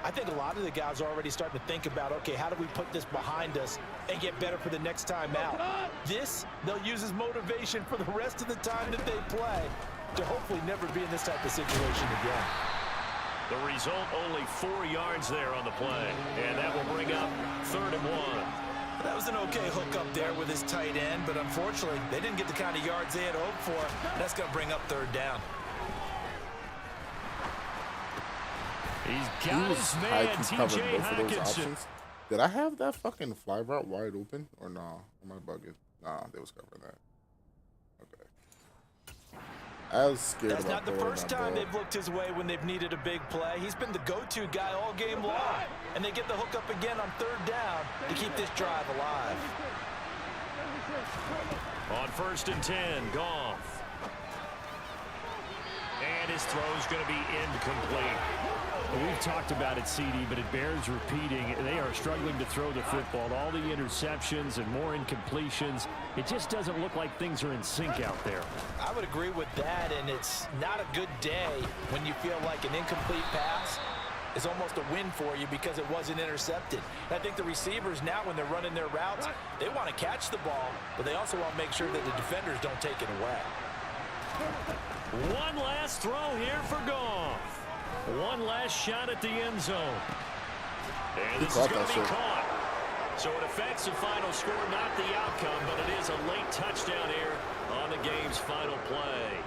I think a lot of the guys are already starting to think about, okay, how do we put this behind us and get better for the next time out? This, they'll use as motivation for the rest of the time that they play to hopefully never be in this type of situation again. The result, only 4 yards there on the play. And that will bring up 3rd and 1. That was an okay hook up there with his tight end, but unfortunately, they didn't get the kind of yards they had hoped for. That's going to bring up 3rd down. He's got his man, T.J. Hockenson. Did I have that fucking fly route wide open or nah? Am I bugging? Nah, they was covering that. Okay. I was scared. That's not the first time they've looked his way when they've needed a big play. He's been the go-to guy all game long. And they get the hook up again on 3rd down to keep this drive alive. On 1st and 10, Goff. And his throw's going to be incomplete. We've talked about it, CD, but it bears repeating. They are struggling to throw the football. All the interceptions and more incompletions. It just doesn't look like things are in sync out there. I would agree with that, and it's not a good day when you feel like an incomplete pass is almost a win for you because it wasn't intercepted. And I think the receivers now, when they're running their routes, they want to catch the ball, but they also want to make sure that the defenders don't take it away. One last throw here for Goff. One last shot at the end zone. And this is going to be caught. So it affects the final score, not the outcome, but it is a late touchdown here on the game's final play.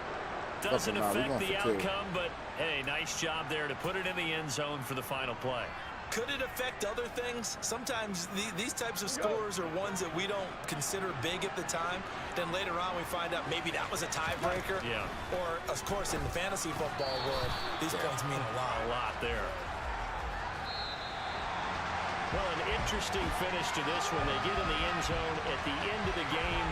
Doesn't affect the outcome, but hey, nice job there to put it in the end zone for the final play. Could it affect other things? Sometimes these types of scores are ones that we don't consider big at the time. Then later on we find out maybe that was a tiebreaker. Yeah. Or, of course, in the fantasy football world, these points mean a lot. A lot there. Well, an interesting finish to this one. They get in the end zone at the end of the game.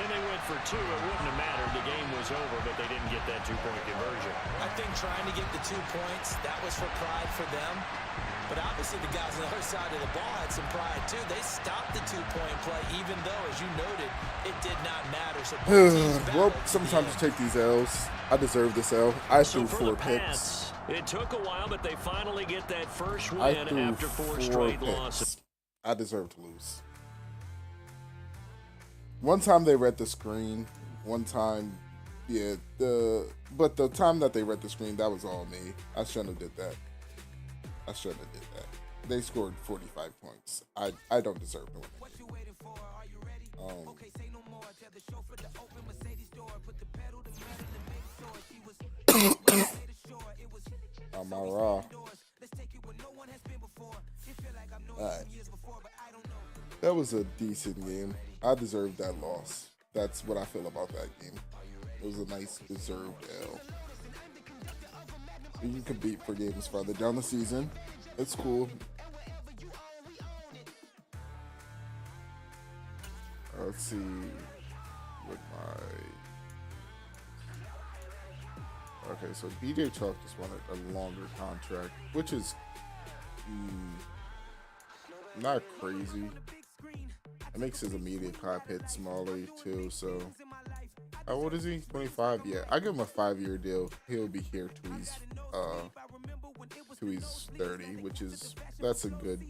Then they went for 2. It wouldn't have mattered. The game was over, but they didn't get that 2-point conversion. I think trying to get the 2 points, that was for pride for them. But obviously the guys on the other side of the ball had some pride too. They stopped the 2-point play, even though, as you noted, it did not matter. So well, sometimes you take these L's. I deserve this L. I threw 4 picks. It took a while, but they finally get that first win after 4 straight losses. I deserve to lose. One time they read the screen. One time, yeah. But the time that they read the screen, that was all me. I shouldn't have did that. They scored 45 points. I don't deserve to win. I'm all raw. Alright. That was a decent game. I deserved that loss. That's what I feel about that game. It was a nice deserved L. You can compete for games farther down the season. It's cool. Let's see with my... Okay, so DJ Chalk just wanted a longer contract, which is not crazy. It makes his immediate cap hit smaller too, so... How old is he? 25? Yeah, I give him a 5-year deal. He'll be here till he's 30, that's a good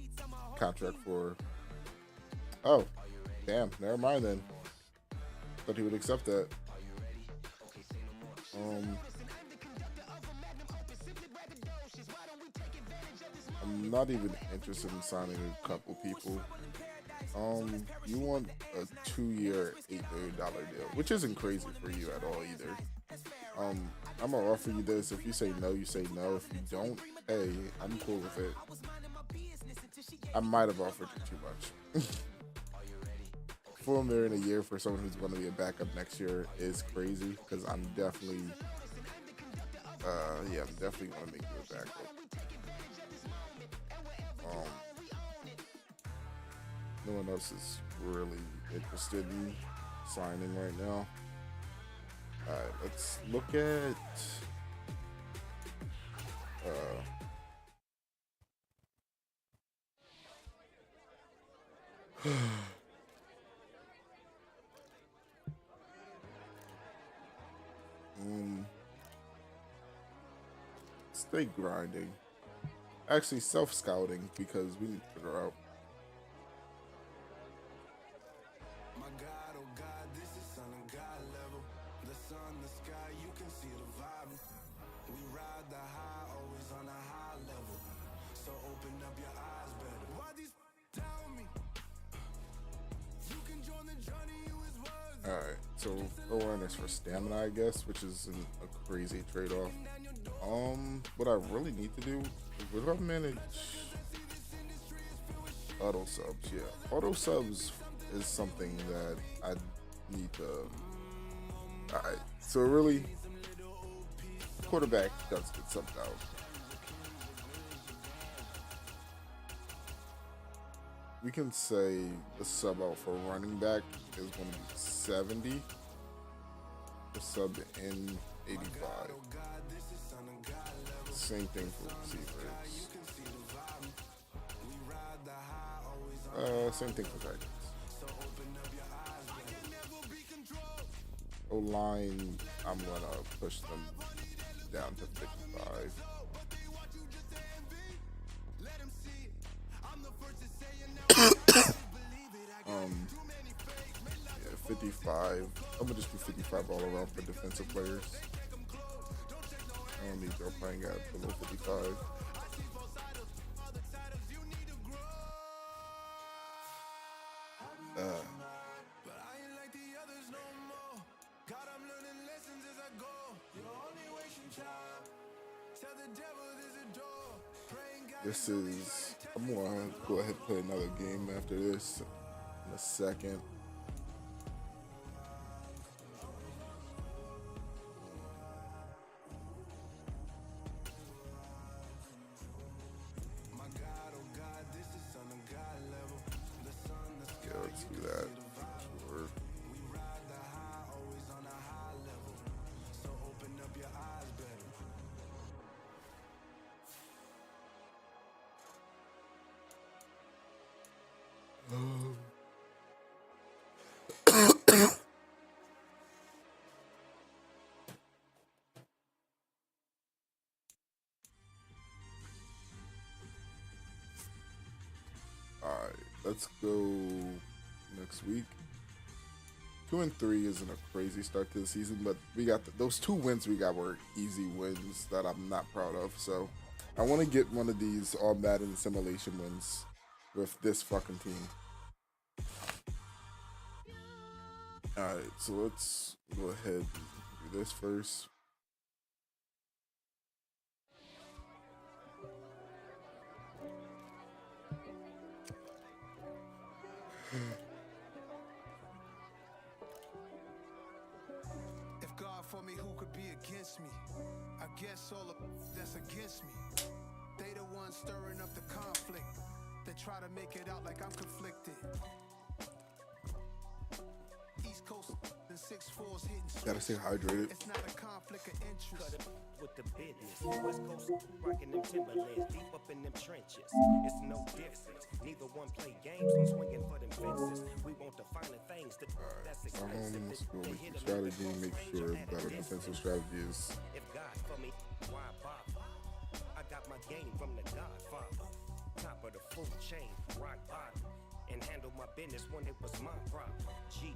contract for... Oh, damn, never mind then. Thought he would accept that. I'm not even interested in signing a couple people. You want a 2-year, $8 million deal, which isn't crazy for you at all either. I'm gonna offer you this. If you say no, you say no. If you don't, hey, I'm cool with it. I might have offered you too much. $4 million a year for someone who's going to be a backup next year is crazy, because I'm definitely going to make you a backup. No one else is really interested in signing right now. Alright, let's look at stay grinding. Actually, self-scouting, because we need to figure out. Alright, so awareness for stamina, I guess, which is a crazy trade-off. What I really need to do is I manage auto subs. Yeah, auto subs is something that I need to. Alright, so really, quarterback does get subbed out. We can say the sub out for running back is going to be 70. The sub in 85. Same thing for receivers. Same thing for tight ends. O-line, I'm going to push them down to 55. 55. I'm gonna just do 55 all around for defensive players. I don't need y'all playing at below 55. This is. I'm gonna go ahead and play another game after this in a second. Yeah, let's do that. Sure. Alright, let's go next week. 2-3 isn't a crazy start to the season, but we got those 2 wins we got were easy wins that I'm not proud of. So I want to get one of these all Madden simulation wins with this fucking team. Alright, so let's go ahead and do this first. If God for me, who could be against me? I guess all of that's against me. They the ones stirring up the conflict. They try to make it out like I'm conflicted. East Coast and 6'4's hitting. Gotta stay hydrated. It's not a conflict of interest. With the business, West Coast rocking them Timberlands, deep up in them trenches. It's no difference. Neither one play games. I'm swinging for them fences. We want the finer things. That's expensive. Let's go with the strategy. Make sure that our defensive strategy is. If God for me, why bother? I got my game from the Godfather. Top of the food chain, rock bottom, and handle my business when it was my problem. G.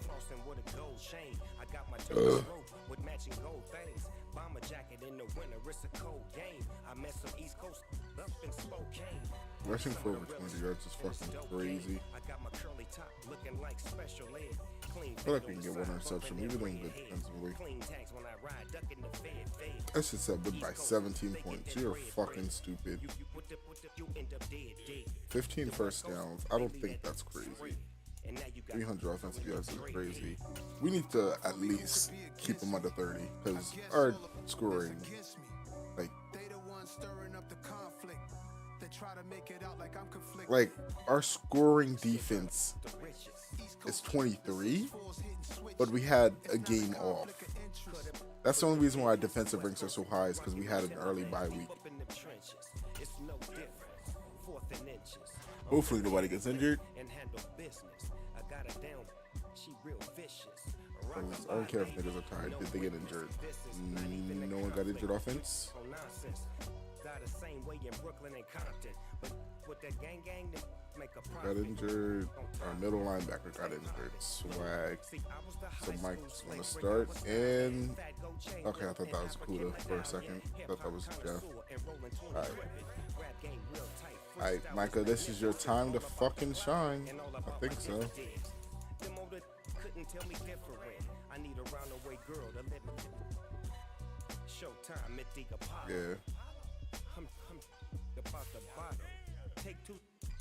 Flossing with a gold chain. I got my rope with matching gold things. Bomber jacket in the winter, it's a cold game. I met some East Coast up in Spokane. Rushing for over 20 yards is fucking crazy. I got my curly top looking like special ed. Clean I feel like we can get one interception. We've been doing good defensively. Clean tags when I ride, ducking the fed. That shit said win by 17 points. You're fucking stupid. 15 first downs. I don't think that's crazy. 300 offensive yards is crazy. We need to at least keep them under 30 because our scoring, like our scoring defense is 23, but we had a game off. That's the only reason why our defensive ranks are so high is because we had an early bye week. Hopefully nobody gets injured. I don't care if niggas are tired. Did they get injured? No one got injured offense. die the same way in Brooklyn and Compton. But with that gang, they make a Got profit. injured. Our middle linebacker got injured. Swag. So Mike's going to start. And okay, I thought that was Kuda for a second. I thought that was Jeff. All right, Micah, this is your time to fucking shine. I think so. Couldn't tell me different. I need a roundaway girl to let me showtime at the Apollo. Yeah. I'm about the bottom. Take two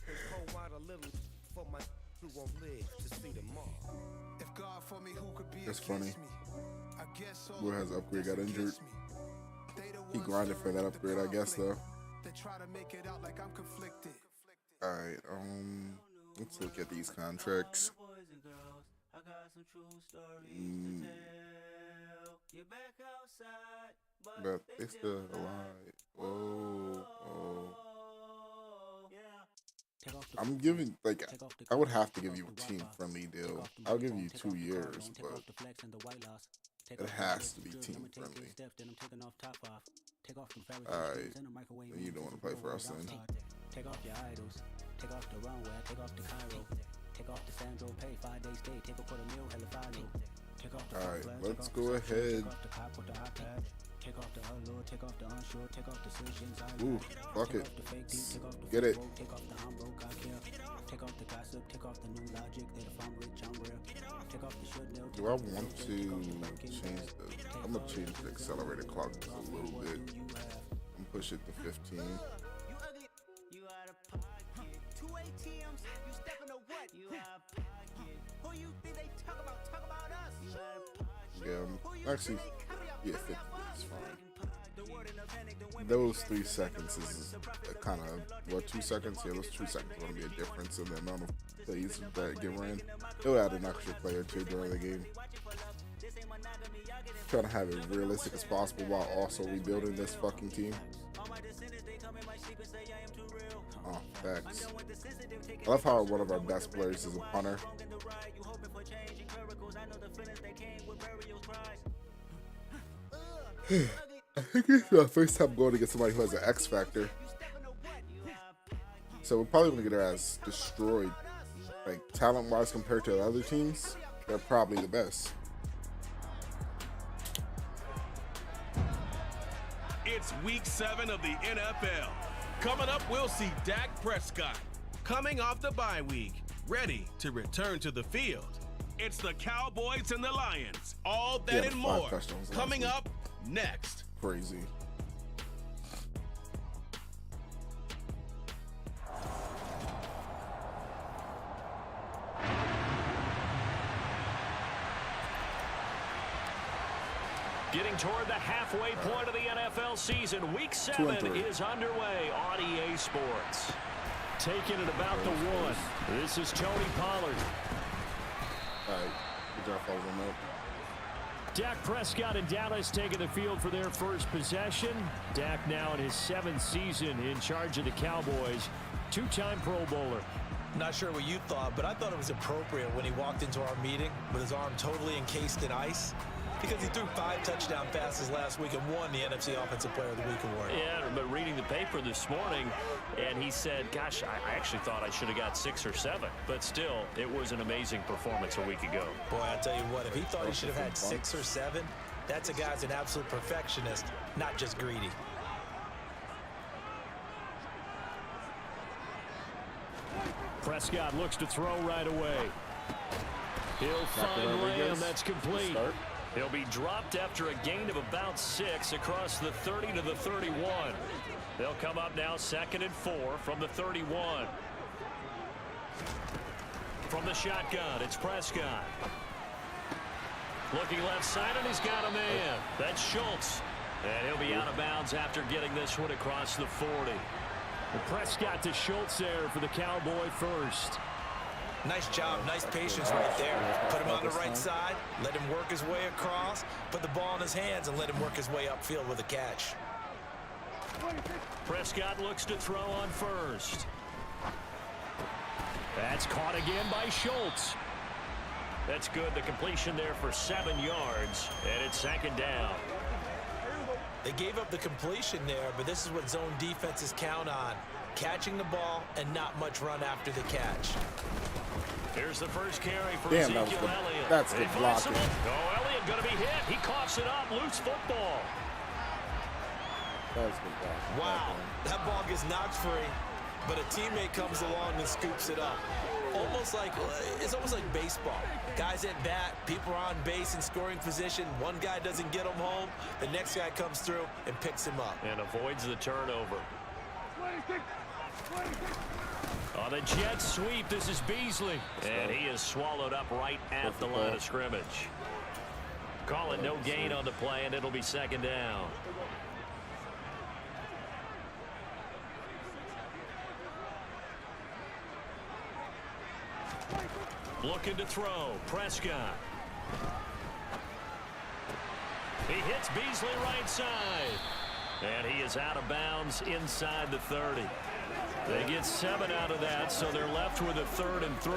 and pour out a little for my who won't live to see tomorrow. If God for me, who could be That's against funny. me? I guess all Boy has upgrade, got injured. against me. They the He ones grinded for stirring that up the upgrade, I guess, though. conflict. They try to make it out like I'm conflicted. All right, let's look at these contracts. But they still alive. Oh. I'm giving, like, I would have to give you a team-friendly deal. I'll give you 2 years, but it has to be team-friendly. Alright, you don't want to play for us then. Take off your idols, take off the runway, take off the Cairo, take off the Sandro pay, 5 days stay, take a $250,000, hella final. Take off the Alright, let's go ahead. take off the cop with the iPad, take off the allure, take off the unsure, take off the switch inside. Ooh, fuck take it. off the fake deep, take off the Get it. take off the I'm broke, I care. Take off the gossip, take off the new logic that if I'm rich, I'm real. Take off the should know. Do I want to change the, I'm going to change the accelerator clock a little bit. I'm push it to 15. You out of pocket. 2 ATMs, you stepping to what? You out of pocket. Who you think they talk about? Talk about us. You out of pocket. Yeah, actually, yeah, 50 is fine. Those 3 seconds is kind of, what, 2 seconds? Yeah, those 2 seconds are going to be a difference in the amount of plays that get ran. It'll add an extra play or 2 during the game. Trying to have it realistic as possible while also rebuilding this fucking team. Oh, thanks. I love how one of our best players is a punter. I think it's my first time going against somebody who has an X factor. So we're probably going to get our ass destroyed. Like, talent-wise compared to the other teams, they're probably the best. It's week 7 of the NFL. Coming up, we'll see Dak Prescott coming off the bye week, ready to return to the field. It's the Cowboys and the Lions. All that and more coming up next. Crazy. Getting toward the halfway point of the NFL season, Week 7 is underway on EA Sports. Taking it about the 1. This is Tony Pollard. All right, good job following up. Dak Prescott and Dallas taking the field for their first possession. Dak now in his 7th season in charge of the Cowboys. 2-time Pro Bowler. Not sure what you thought, but I thought it was appropriate when he walked into our meeting with his arm totally encased in ice, because he threw 5 touchdown passes last week and won the NFC Offensive Player of the Week award. Yeah, but reading the paper this morning, and he said, gosh, I actually thought I should have got 6 or 7. But still, it was an amazing performance a week ago. Boy, I tell you what, if he thought he should have had 6 or 7, that's a guy's an absolute perfectionist, not just greedy. Prescott looks to throw right away. He'll find Lamb. That's complete. He'll be dropped after a gain of about 6 across the 30 to the 31. They'll come up now 2nd and 4 from the 31. From the shotgun, it's Prescott. Looking left side, and he's got a man. That's Schultz. And he'll be out of bounds after getting this one across the 40. And Prescott to Schultz there for the Cowboy first. Nice job, nice patience right there. Put him on the right side, let him work his way across, put the ball in his hands, and let him work his way upfield with a catch. Prescott looks to throw on first. That's caught again by Schultz. That's good. The completion there for 7 yards, and it's 2nd down. They gave up the completion there, but this is what zone defenses count on. Catching the ball and not much run after the catch. Here's the first carry for Damn, Ezekiel Elliott. that's good blocking. Oh, Elliott going to be hit. He coughs it up. Loose football. That was good blocking. Wow, that ball gets knocked free, but a teammate comes along and scoops it up. It's almost like baseball. Guys at bat, people are on base in scoring position. One guy doesn't get him home. The next guy comes through and picks him up. And avoids the turnover. On the jet sweep, this is Beasley. And he is swallowed up right at the line of scrimmage. Call it no gain on the play, and it'll be second down. Looking to throw. Prescott. He hits Beasley right side. And he is out of bounds inside the 30. They get 7 out of that, so they're left with a 3rd and 3.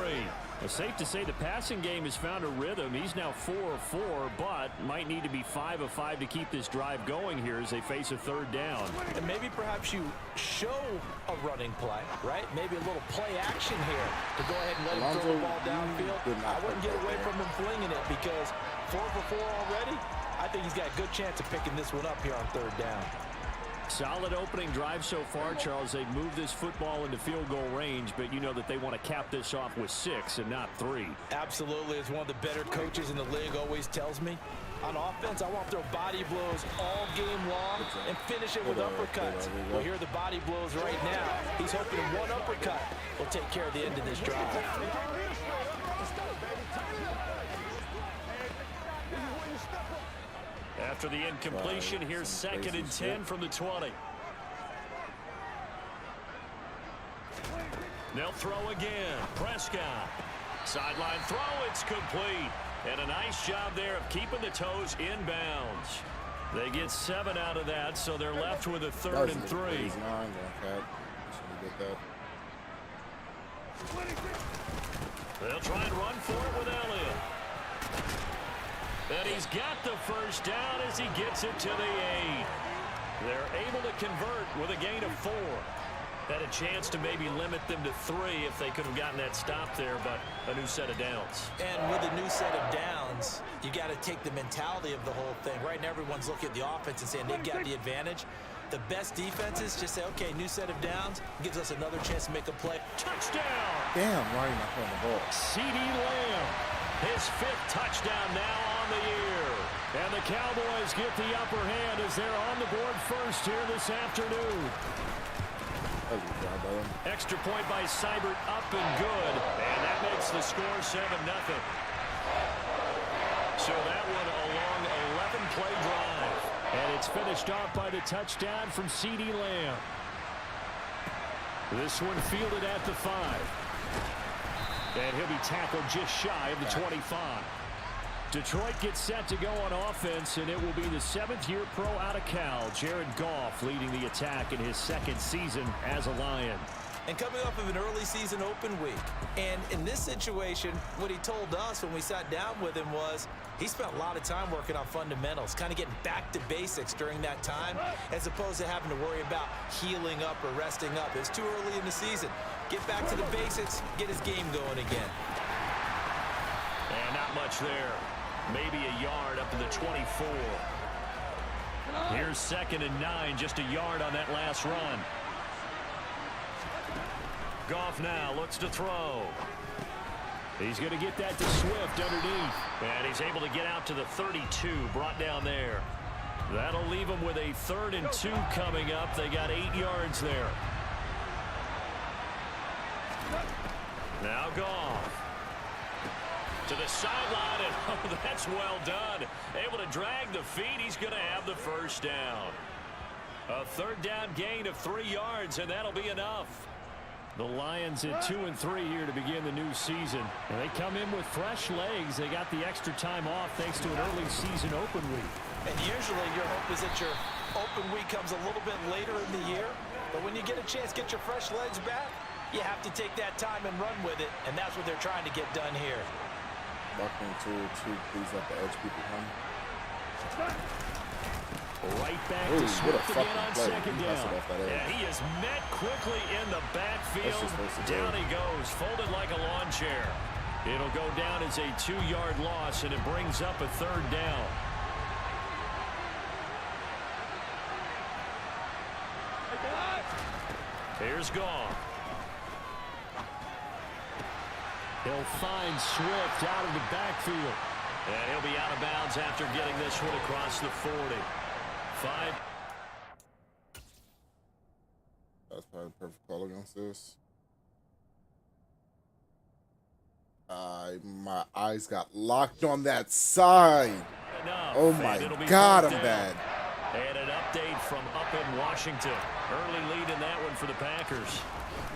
It's safe to say the passing game has found a rhythm. He's now 4 of 4, but might need to be 5 of 5 to keep this drive going here as they face a 3rd down. And maybe perhaps you show a running play, right? Maybe a little play action here to go ahead and let him throw the ball downfield. I wouldn't get away from him flinging it because 4 for 4 already. I think he's got a good chance of picking this one up here on 3rd down. Solid opening drive so far, Charles. They've moved this football into field goal range, but you know that they want to cap this off with 6 and not 3. Absolutely. As one of the better coaches in the league always tells me, on offense, I want to throw body blows all game long and finish it with uppercuts. Well, here are the body blows right now. He's hoping one uppercut will take care of the end of this drive. After the incompletion, here's 2nd and 10 from the 20. They'll throw again. Prescott. Sideline throw. It's complete. And a nice job there of keeping the toes inbounds. They get 7 out of that, so they're left with a 3rd and 3. They'll try and run for it with Elliott. And he's got the first down as he gets it to the 8. They're able to convert with a gain of 4. Had a chance to maybe limit them to 3 if they could have gotten that stop there, but a new set of downs. And with a new set of downs, you got to take the mentality of the whole thing. Right now, everyone's looking at the offense and saying they've got the advantage. The best defenses just say, okay, new set of downs, gives us another chance to make a play. Touchdown! Damn, why are you not playing the ball? CeeDee Lamb, his 5th touchdown now on the year. And the Cowboys get the upper hand as they're on the board first here this afternoon. Extra point by Seibert, up and good. And that makes the score 7-0. So that one a long 11-play drive. And it's finished off by the touchdown from CeeDee Lamb. This one fielded at the 5. And he'll be tackled just shy of the 25. Detroit gets set to go on offense, and it will be the 7th-year pro out of Cal, Jared Goff, leading the attack in his 2nd season as a Lion. And coming off of an early season open week. And in this situation, what he told us when we sat down with him was he spent a lot of time working on fundamentals, kind of getting back to basics during that time, as opposed to having to worry about healing up or resting up. It's too early in the season. Get back to the basics, get his game going again. And not much there. Maybe a yard up to the 24. Here's 2nd and 9, just a yard on that last run. Goff now looks to throw. He's going to get that to Swift underneath. And he's able to get out to the 32, brought down there. That'll leave him with a 3rd and 2 coming up. They got 8 yards there. Now Goff. To the sideline, and oh, that's well done. Able to drag the feet. He's going to have the first down. A 3rd down gain of 3 yards, and that'll be enough. The Lions at 2 and 3 here to begin the new season. And they come in with fresh legs. They got the extra time off thanks to an early season open week. And usually your hope is that your open week comes a little bit later in the year. But when you get a chance to get your fresh legs back, you have to take that time and run with it. And that's what they're trying to get done here. Blocking 2-2, please let the edge people come. Right back Ooh, to what a Swift again fucking on play. second He messed down. it off that edge. Yeah, he is met quickly in the backfield. That's just supposed to Down go. he goes, folded like a lawn chair. It'll go down as a 2-yard loss, and it brings up a third down. Here's Goff. He'll find Swift out of the backfield. And he'll be out of bounds after getting this one across the 40. 5. That's probably the perfect call against this. My eyes got locked on that side. Oh my God, I'm bad. And an update from up in Washington. Early lead in that one for the Packers.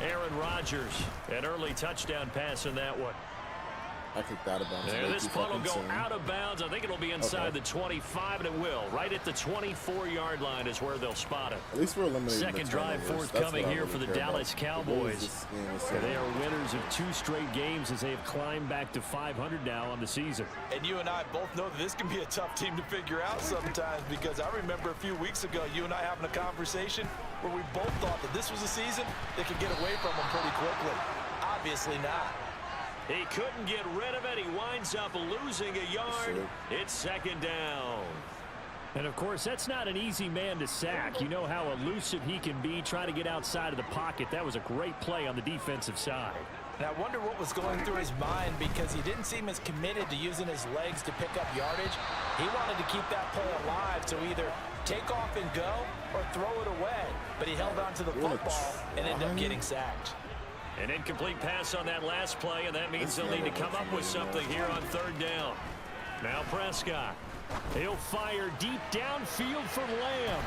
Aaron Rodgers, an early touchdown pass in that one. I kicked out of bounds. There, this punt will go out of bounds. I think it'll be inside the 25, and it will. Right at the 24-yard line is where they'll spot it. At least we're eliminating second drive forthcoming here for the Dallas Cowboys. They are winners of 2 straight games as they have climbed back to 500 now on the season. And you and I both know that this can be a tough team to figure out sometimes, because I remember a few weeks ago you and I having a conversation where we both thought that this was a season that could get away from them pretty quickly. Obviously not. He couldn't get rid of it. He winds up losing a yard. It's second down. And, of course, that's not an easy man to sack. You know how elusive he can be, trying to get outside of the pocket. That was a great play on the defensive side. And I wonder what was going through his mind, because he didn't seem as committed to using his legs to pick up yardage. He wanted to keep that play alive, so either take off and go or throw it away. But he held on to the football and ended up getting sacked. An incomplete pass on that last play, and that means they'll need to come up with something here on third down. Now Prescott. He'll fire deep downfield for Lamb.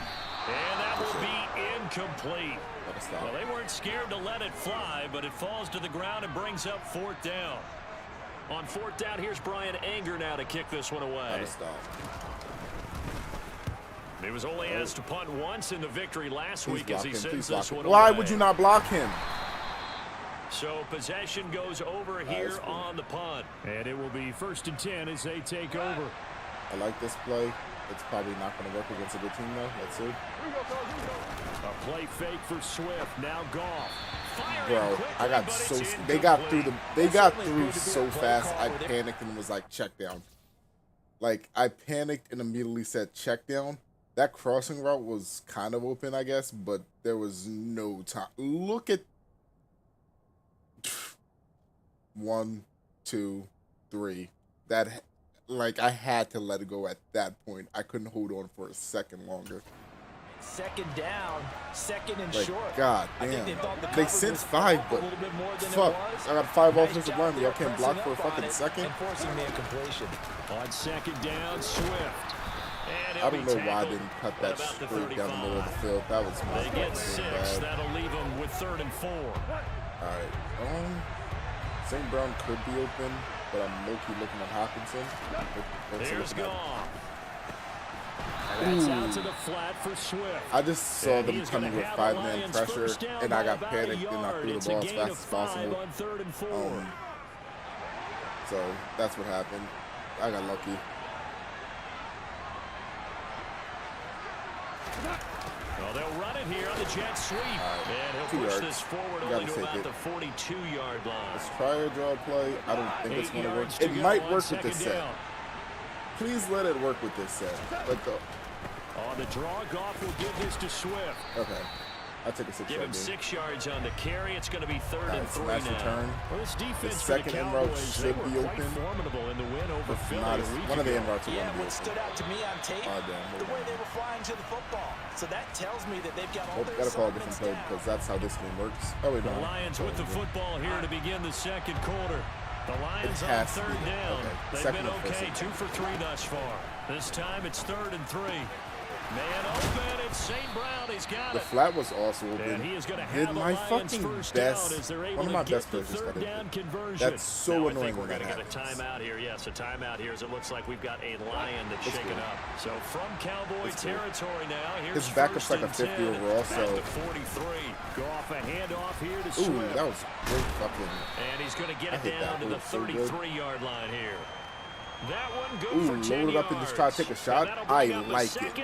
And that will be incomplete. Well, they weren't scared to let it fly, but it falls to the ground and brings up fourth down. On fourth down, here's Brian Anger now to kick this one away. He was only asked to punt once in the victory last week as he sends this one away. Why would you not block him? So possession goes over here on the punt. And it will be 1st and 10 as they take over. I like this play. It's probably not going to work against a good team, though. Let's see. A play fake for Swift. Now Goff. Bro, I got so they got through so fast. I panicked and was like, check down. Like, I panicked and immediately said check down. That crossing route was kind of open, I guess, but there was no time. Look at 1, 2, 3. That, like, I had to let it go at that point. I couldn't hold on for a second longer. Second down, second and like, short. God damn. They sent 5, but fuck. I got 5 offensive linemen. Y'all can't block for a fucking second. Forcing the incompletion. On second down, Swift. I don't know why I didn't cut that straight down the middle of the field. That was my They get 6. That'll leave them with 3rd and 4. All right. St. Brown could be open, but I'm low-key looking at Hopkinson. There's Goff. That's out to the flat for Swift. I just saw them coming with 5-man pressure, and I got panicked and I threw the ball as fast as possible. On 3rd and 4. So that's what happened. I got lucky. Well, they'll run it here on the jet sweep. And he'll push this forward only to about the 42-yard line. Let's try a draw play. I don't think it's going to work. It might work with this set. Please let it work with this set. On the draw, Goff will give this to Swift. Okay. I'll take a 6 Give him 6 yards on the carry. It's going to be 3rd and 3 now. Return. Well, this defense the second end route should be open. Formidable in the win over Philly. One of the end routes Yeah, what stood out to me on tape, the way they were flying to the football. So that tells me that they've got all their gotta call a different play because that's how this game works. Oh, wait, the Lions with the football here to begin the second quarter. The Lions on 3rd down. They've been okay, 2 for 3 thus far. This time it's 3rd and 3. Man open, it's St. Brown. He's got the flat was also open. And he is going to have my fucking best, one of my best players just got down conversion. That's so annoying. I think we're going to get a timeout here. Yes, a timeout here as it looks like we've got a Lion that's shaken up. So from Cowboy territory now, here's his backup's like a 50 overall. So 43. Go off a handoff here to Swift. Ooh, that was great fucking. And he's going to get it down to the 33-yard line here. That one good Ooh, for 10 load it up and just try to take a shot. I like it.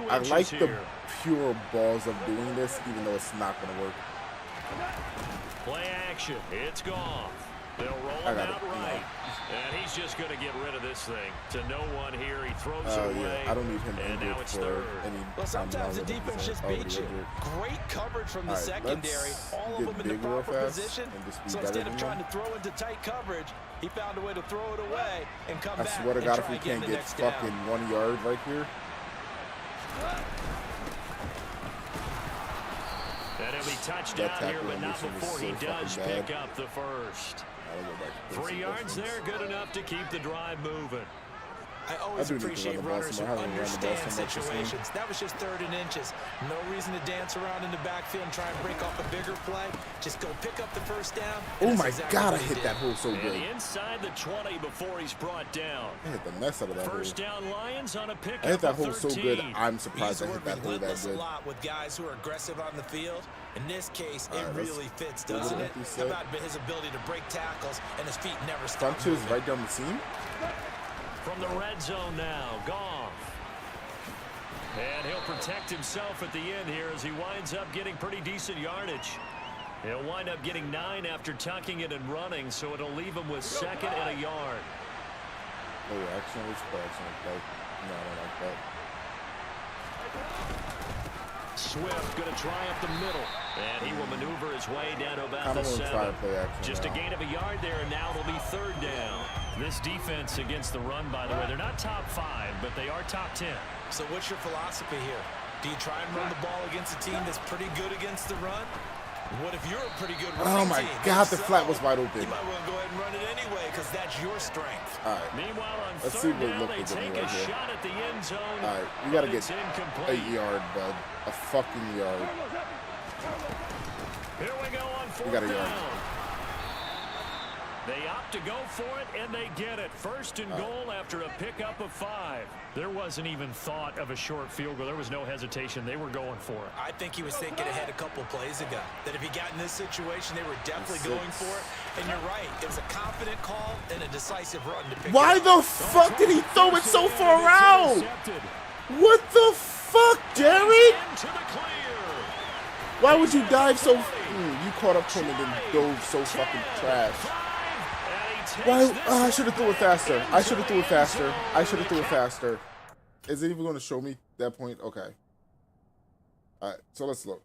I like the pure balls of doing this, even though it's not going to work. Play action. It's gone. They'll roll him out right. And he's just going to get rid of this thing. To no one here. He throws it away. Yeah. I don't need him and now it's third. Well, sometimes the defense just beats you. Great coverage from the secondary. All of them in the proper position. So instead of trying to throw into tight coverage, he found a way to throw it away and come back. I swear to God, if we can't get fucking 1 yard right here. And he'll be touchdown here, but not before he does pick up the first. 3 yards there, good enough to keep the drive moving. I always appreciate runners who understand situations. That was just 3rd and inches. No reason to dance around in the backfield and try and break off a bigger play. Just go pick up the first down. Oh my God, I hit that hole so good. And inside the 20 before he's brought down. I hit the mess out of that hole. First down Lions on a pickup. I hit that hole so good, I'm surprised I hit that hole that good. He's working a lot with guys who are aggressive on the field. In this case, it really fits, doesn't it? How about his ability to break tackles and his feet never stop moving? Punches right down the seam. From the red zone now, Goff. And he'll protect himself at the end here as he winds up getting pretty decent yardage. He'll wind up getting 9 after tucking it and running, so it'll leave him with 2nd and a yard. Oh, action was action. No, I don't like that. Swift going to try up the middle. And he will maneuver his way down to about the 7. Just a gain of a yard there, and now it'll be 3rd down. This defense against the run, by the way, they're not top 5, but they are top 10. So what's your philosophy here? Do you try and run the ball against a team that's pretty good against the run? What if you're a pretty good running team? Oh my God, the flat was wide open. You might want to go ahead and run it anyway because that's your strength. All right. Meanwhile, on let's see 3rd what down, look they take a shot at the end zone. All right, we got to get 8 yard, bud. A fucking yard. Here we go on 4th we got a yard. down. They opt to go for it, and they get it. 1st and goal after a pickup of 5. There wasn't even thought of a short field goal. There was no hesitation. They were going for it. I think he was thinking ahead a couple plays ago. That if he got in this situation, they were definitely going for it. And you're right. It was a confident call and a decisive run to pick Why the fuck did he throw it so far out? What the fuck, Jerry? Why would you dive so... you caught up to him and then dove so fucking trash. Why? I should have threw it faster. I should have threw it faster. I should have threw it faster. Is it even going to show me that point? Okay. All right, so let's look.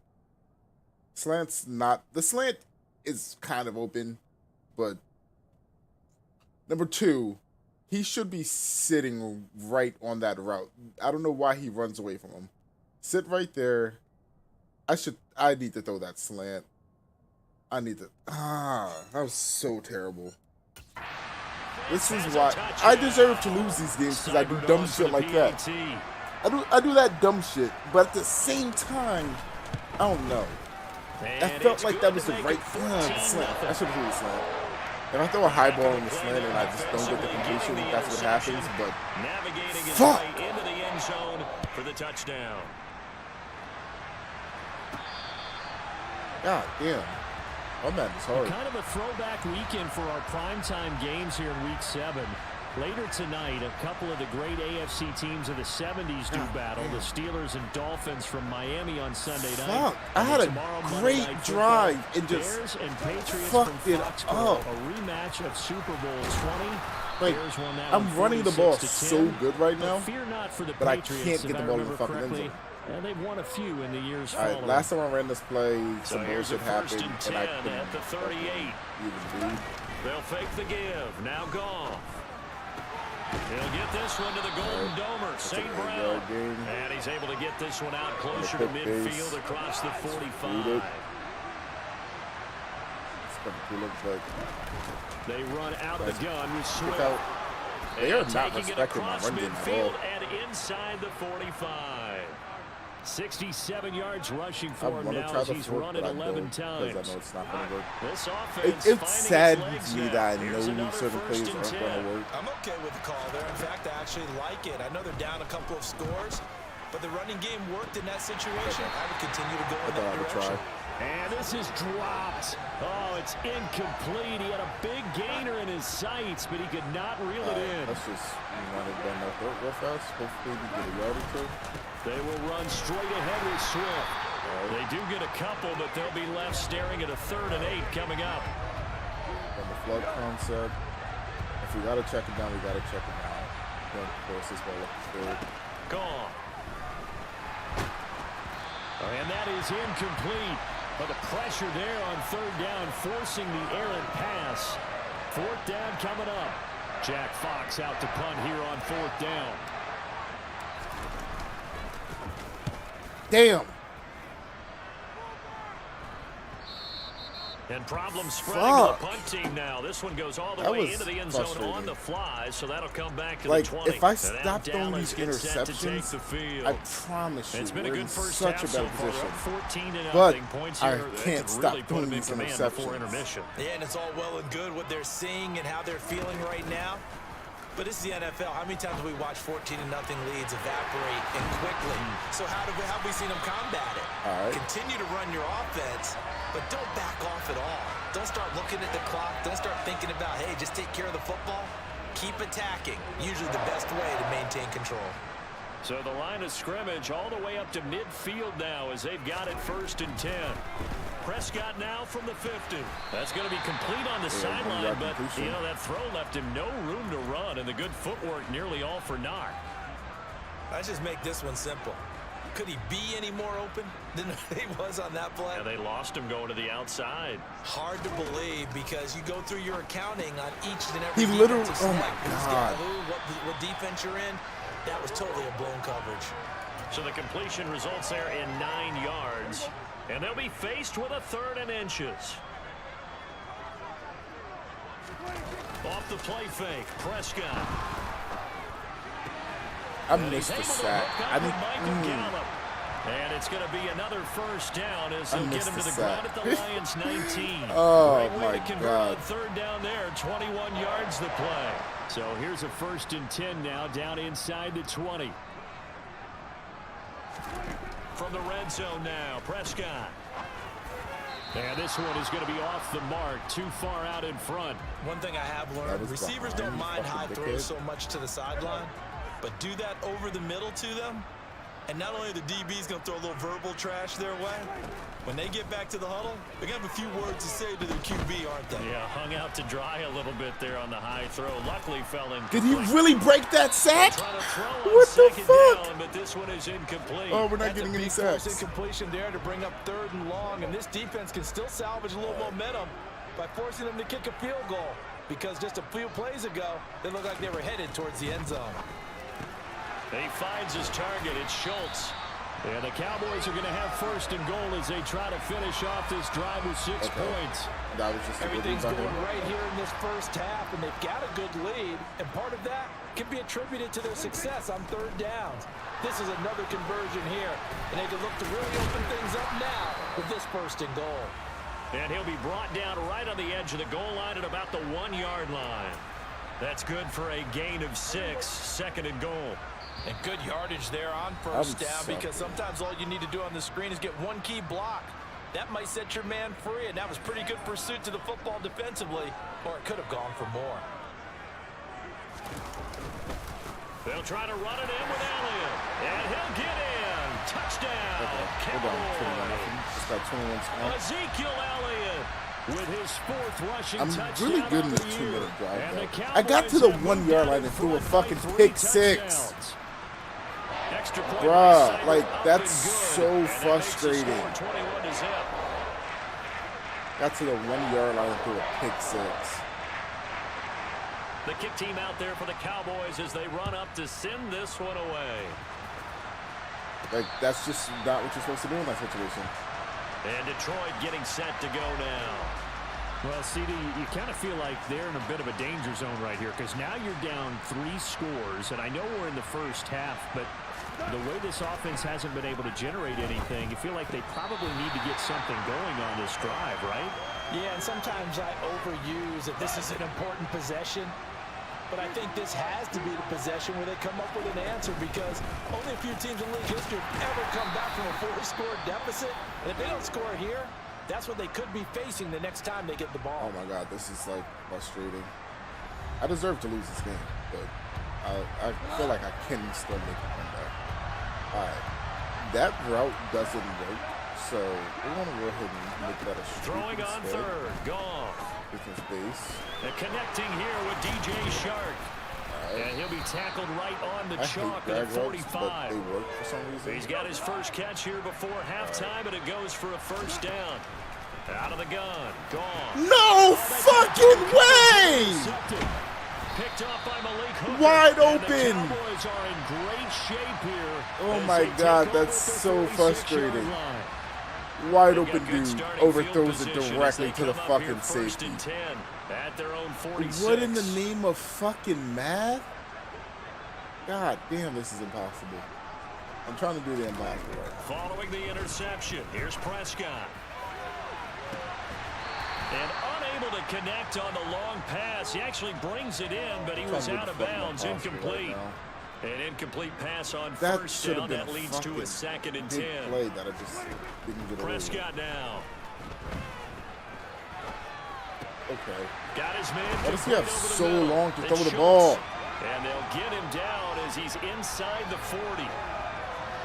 Slant's not... The slant is kind of open, but... Number 2, he should be sitting right on that route. I don't know why he runs away from him. Sit right there. I need to throw that slant. I need to... that was so terrible. This is why I deserve to lose these games, because I do dumb shit like that. I do that dumb shit, but at the same time, I don't know. I felt like that was the right slant. I should have threw the slant. If I throw a high ball in the slant and I just don't get the completion, that's what happens. But fuck. Into the end zone for the touchdown. God damn. Oh, man, it's hard. Kind of a throwback weekend for our primetime games here in Week 7. Later tonight, a couple of the great AFC teams of the 70s do battle. The Steelers and Dolphins from Miami on Sunday night. Fuck, I had a great drive and just Bears and Patriots fucked from it Foxborough, up. a rematch of Super Bowl 20. Like, Bears won that I'm running the ball so good right now, fear not for the but I Patriots, can't get the ball in the fucking end zone. And they've won a few in the years All right, following. last time I ran this play, So some here's a bullshit first happened, and 10 and I couldn't at the 38. even read. They'll fake the give. Now Goff. He'll get this one to the Golden Domer, St. Brown. And he's able to get this one out closer to midfield across the 45. They run out of the gun with Swift. They are not taking it respecting my across run game at midfield all. and inside the 45. 67 yards rushing for him now as he's run it 11 times. I know it's not going to work. This offense It saddens me that I know certain plays aren't going to work. I'm okay with the call there. In fact, I actually like it. I know they're down a couple of scores, but the running game worked in that situation. I would continue to go in that direction. And this is dropped. Oh, it's incomplete. He had a big gainer in his sights, but he could not reel it in. Let's just run it down that throat real fast. Hopefully we get a yard or two. They will run straight ahead with Swift. They do get a couple, but they'll be left staring at a 3rd and 8 coming up. And the flood concept. If we got to check it down, we got to check it down. Don't force this ball up the field. Gone. And that is incomplete. But the pressure there on 3rd down, forcing the errant pass. 4th down coming up. Jack Fox out to punt here on 4th down. Damn. And problems spreading to the punt team now. This one goes all the way into the end zone on the fly, so that'll come back to the 20. If I stop throwing these interceptions, I promise you, it's been a good first such half a so better far, position. 14-0 But points here. I can't stop throwing these interceptions. Yeah, and it's all well and good what they're seeing and how they're feeling right now. But this is the NFL. How many times have we watched 14-0 leads evaporate and quickly? So how have we seen them combat it? All right. Continue to run your offense, but don't back off at all. Don't start looking at the clock. Don't start thinking about, hey, just take care of the football. Keep attacking. Usually the best way to maintain control. So the line of scrimmage all the way up to midfield now as they've got it 1st and 10. Prescott now from the 50. That's going to be complete on the sideline, but, you know, that throw left him no room to run, and the good footwork nearly all for naught. Let's just make this one simple. Could he be any more open than he was on that play? Yeah, they lost him going to the outside. Hard to believe because you go through your accounting on each and every He literally, defensive oh snap. my Who's God. got who, what defense you're in. That was totally a blown coverage. So the completion results there in 9 yards. And they'll be faced with a 3rd and inches. Off the play fake, Prescott. I missed the sack. And it's going to be another 1st down as they'll get him to the ground at the Lions 19. Oh, Great way my to convert God. on 3rd down there, 21 yards the play. So here's a 1st and 10 now down inside the 20. From the red zone now, Prescott. And this one is going to be off the mark, too far out in front. One thing I have learned, receivers don't mind high throws so much to the sideline, but do that over the middle to them, and not only the DB's going to throw a little verbal trash their way, when they get back to the huddle, they're going to have a few words to say to their QB, aren't they? Yeah, hung out to dry a little bit there on the high throw. Luckily fell in. Did he really break that sack? What the fuck? Down, but this one is incomplete. Oh, we're not getting any sacks. Incompletion there to bring up 3rd and long, and this defense can still salvage a little momentum by forcing them to kick a field goal, because just a few plays ago, they looked like they were headed towards the end zone. He finds his target. It's Schultz. And the Cowboys are going to have 1st and goal as they try to finish off this drive with 6 points. That was just everything's going right here in this 1st half, and they've got a good lead, and part of that can be attributed to their success on 3rd downs. This is another conversion here, and they can look to really open things up now with this 1st and goal. And he'll be brought down right on the edge of the goal line at about the 1-yard line. That's good for a gain of 6, 2nd and goal. And good yardage there on 1st down, because sometimes all you need to do on the screen is get one key block. That might set your man free, and that was pretty good pursuit to the football defensively, or it could have gone for more. They'll try to run it in with Elliott, and he'll get in. Touchdown, Cowboys. Ezekiel Elliott with his 4th rushing touchdown. I'm really good in this 2-minute drive, though. I got to the 1-yard line and threw a fucking pick 6. Bruh, like, that's so frustrating. Got to the 1-yard line and threw a pick 6. The kick team out there for the Cowboys as they run up to send this one away. Like, that's just not what you're supposed to do in that situation. And Detroit getting set to go now. Well, CD, you kind of feel like they're in a bit of a danger zone right here, because now you're down 3 scores, and I know we're in the 1st half, but the way this offense hasn't been able to generate anything, you feel like they probably need to get something going on this drive, right? Yeah, and sometimes I overuse that this is an important possession, but I think this has to be the possession where they come up with an answer, because only a few teams in league history have ever come back from a 4-score deficit, and if they don't score here, That's what they could be facing the next time they get the ball. Oh my God, this is like frustrating. I deserve to lose this game, but I feel like I can still make a comeback. All right, that route doesn't work, so we're gonna go ahead and make that a streak. Throwing on third, Goff. Defense base. And connecting here with DJ Shark. And he'll be tackled right on the chalk at 45. They work for some reason. He's got his first catch here before halftime, and it goes for a first down. Out of the gun, gone. No fucking way! Picked off by Malik Hooker. Wide and open. The Cowboys are in great shape here. Oh my God, that's so frustrating. Wide open dude overthrows it directly to the fucking safety. At their own 46. What in the name of fucking math? God damn, this is impossible. I'm trying to do the impossible. Following the interception, here's Prescott. And unable to connect on the long pass. He actually brings it in, but he was out of bounds, incomplete. An incomplete pass on first down that leads to a 2nd and 10. Play that I just didn't get Prescott now. Okay. Got his man. Why does he have so long to throw the ball? And they'll get him down as he's inside the 40.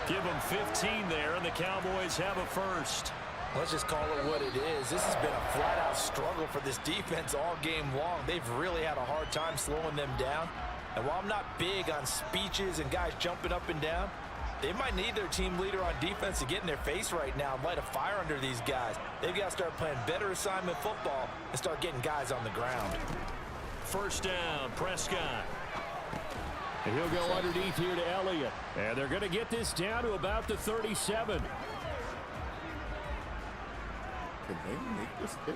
Give him 15 there, and the Cowboys have a first. Let's just call it what it is. This has been a flat-out struggle for this defense all game long. They've really had a hard time slowing them down. And while I'm not big on speeches and guys jumping up and down, they might need their team leader on defense to get in their face right now and light a fire under these guys. They've got to start playing better assignment football and start getting guys on the ground. First down, Prescott. And he'll go underneath here to Elliott. And they're going to get this down to about the 37. Can they make this kick?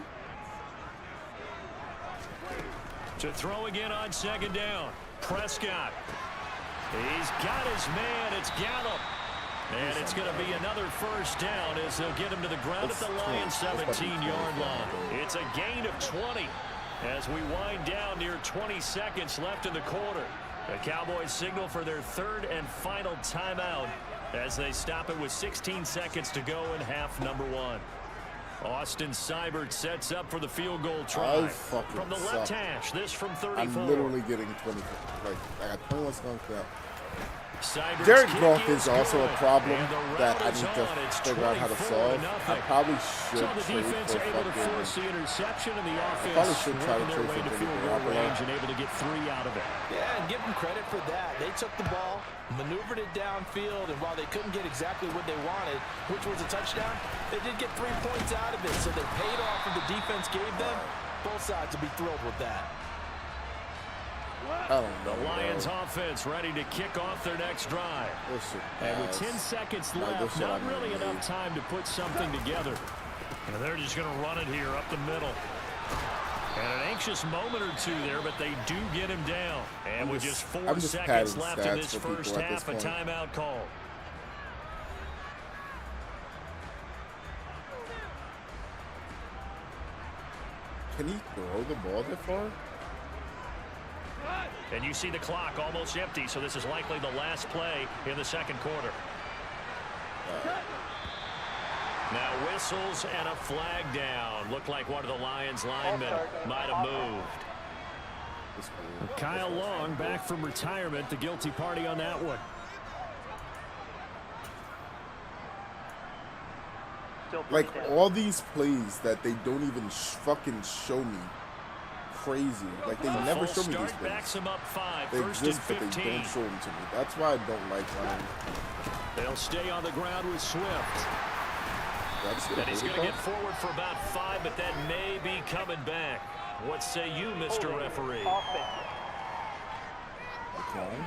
To throw again on 2nd down. Prescott. He's got his man. It's Gallup. And it's going to be another first down as they'll get him to the ground at the Lions' 17-yard line. It's a gain of 20 as we wind down near 20 seconds left in the quarter. The Cowboys signal for their 3rd and final timeout as they stop it with 16 seconds to go in half number 1. Austin Seibert sets up for the field goal try from the left hash. This from 34. I'm literally getting 20. Like I got 21 seconds left. Seibert's Jared Goff kick is also a problem that I need to It's figure out how to solve. I probably should So the trade defense for able to fucking. force the interception, and the Probably offense should try to working their trade way for to Jimmy field goal Garoppolo. range and able to get 3 out of it. Yeah, and give them credit for that. They took the ball, maneuvered it downfield, and while they couldn't get exactly what they wanted, which was a touchdown, they did get 3 points out of it. So they paid off what the defense gave them. Both sides will be thrilled with that. I don't know. The Lions offense ready to kick off their next drive. And with 10 seconds left, not really enough time to put something together. And they're just going to run it here up the middle. And an anxious moment or two there, but they do get him down. And with just 4 seconds left in this first half, a timeout call. Can he throw the ball that far? And you see the clock almost empty, so this is likely the last play in the second quarter. Now whistles and a flag down. Looked like one of the Lions linemen might have moved. Kyle Long back from retirement, the guilty party on that one. Like all these plays that they don't even fucking show me. Crazy. Like they never show me these plays. Backs them up 5. They First exist, and but 15. they don't show them to me. That's why I don't like running. They'll stay on the ground with Swift. And he's going to get forward for about 5, but that may be coming back. What say you, Mr. Referee? Decline.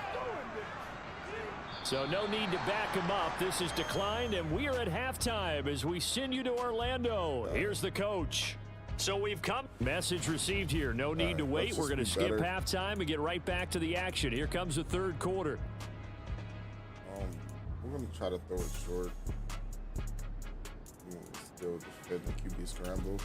So no need to back him up. This is declined, and we are at halftime as we send you to Orlando. Here's the coach. So we've come. Message received here. No need to wait. We're going to skip halftime and get right back to the action. Here comes the third quarter. We're going to try to throw it short. Still defend the QB scramble.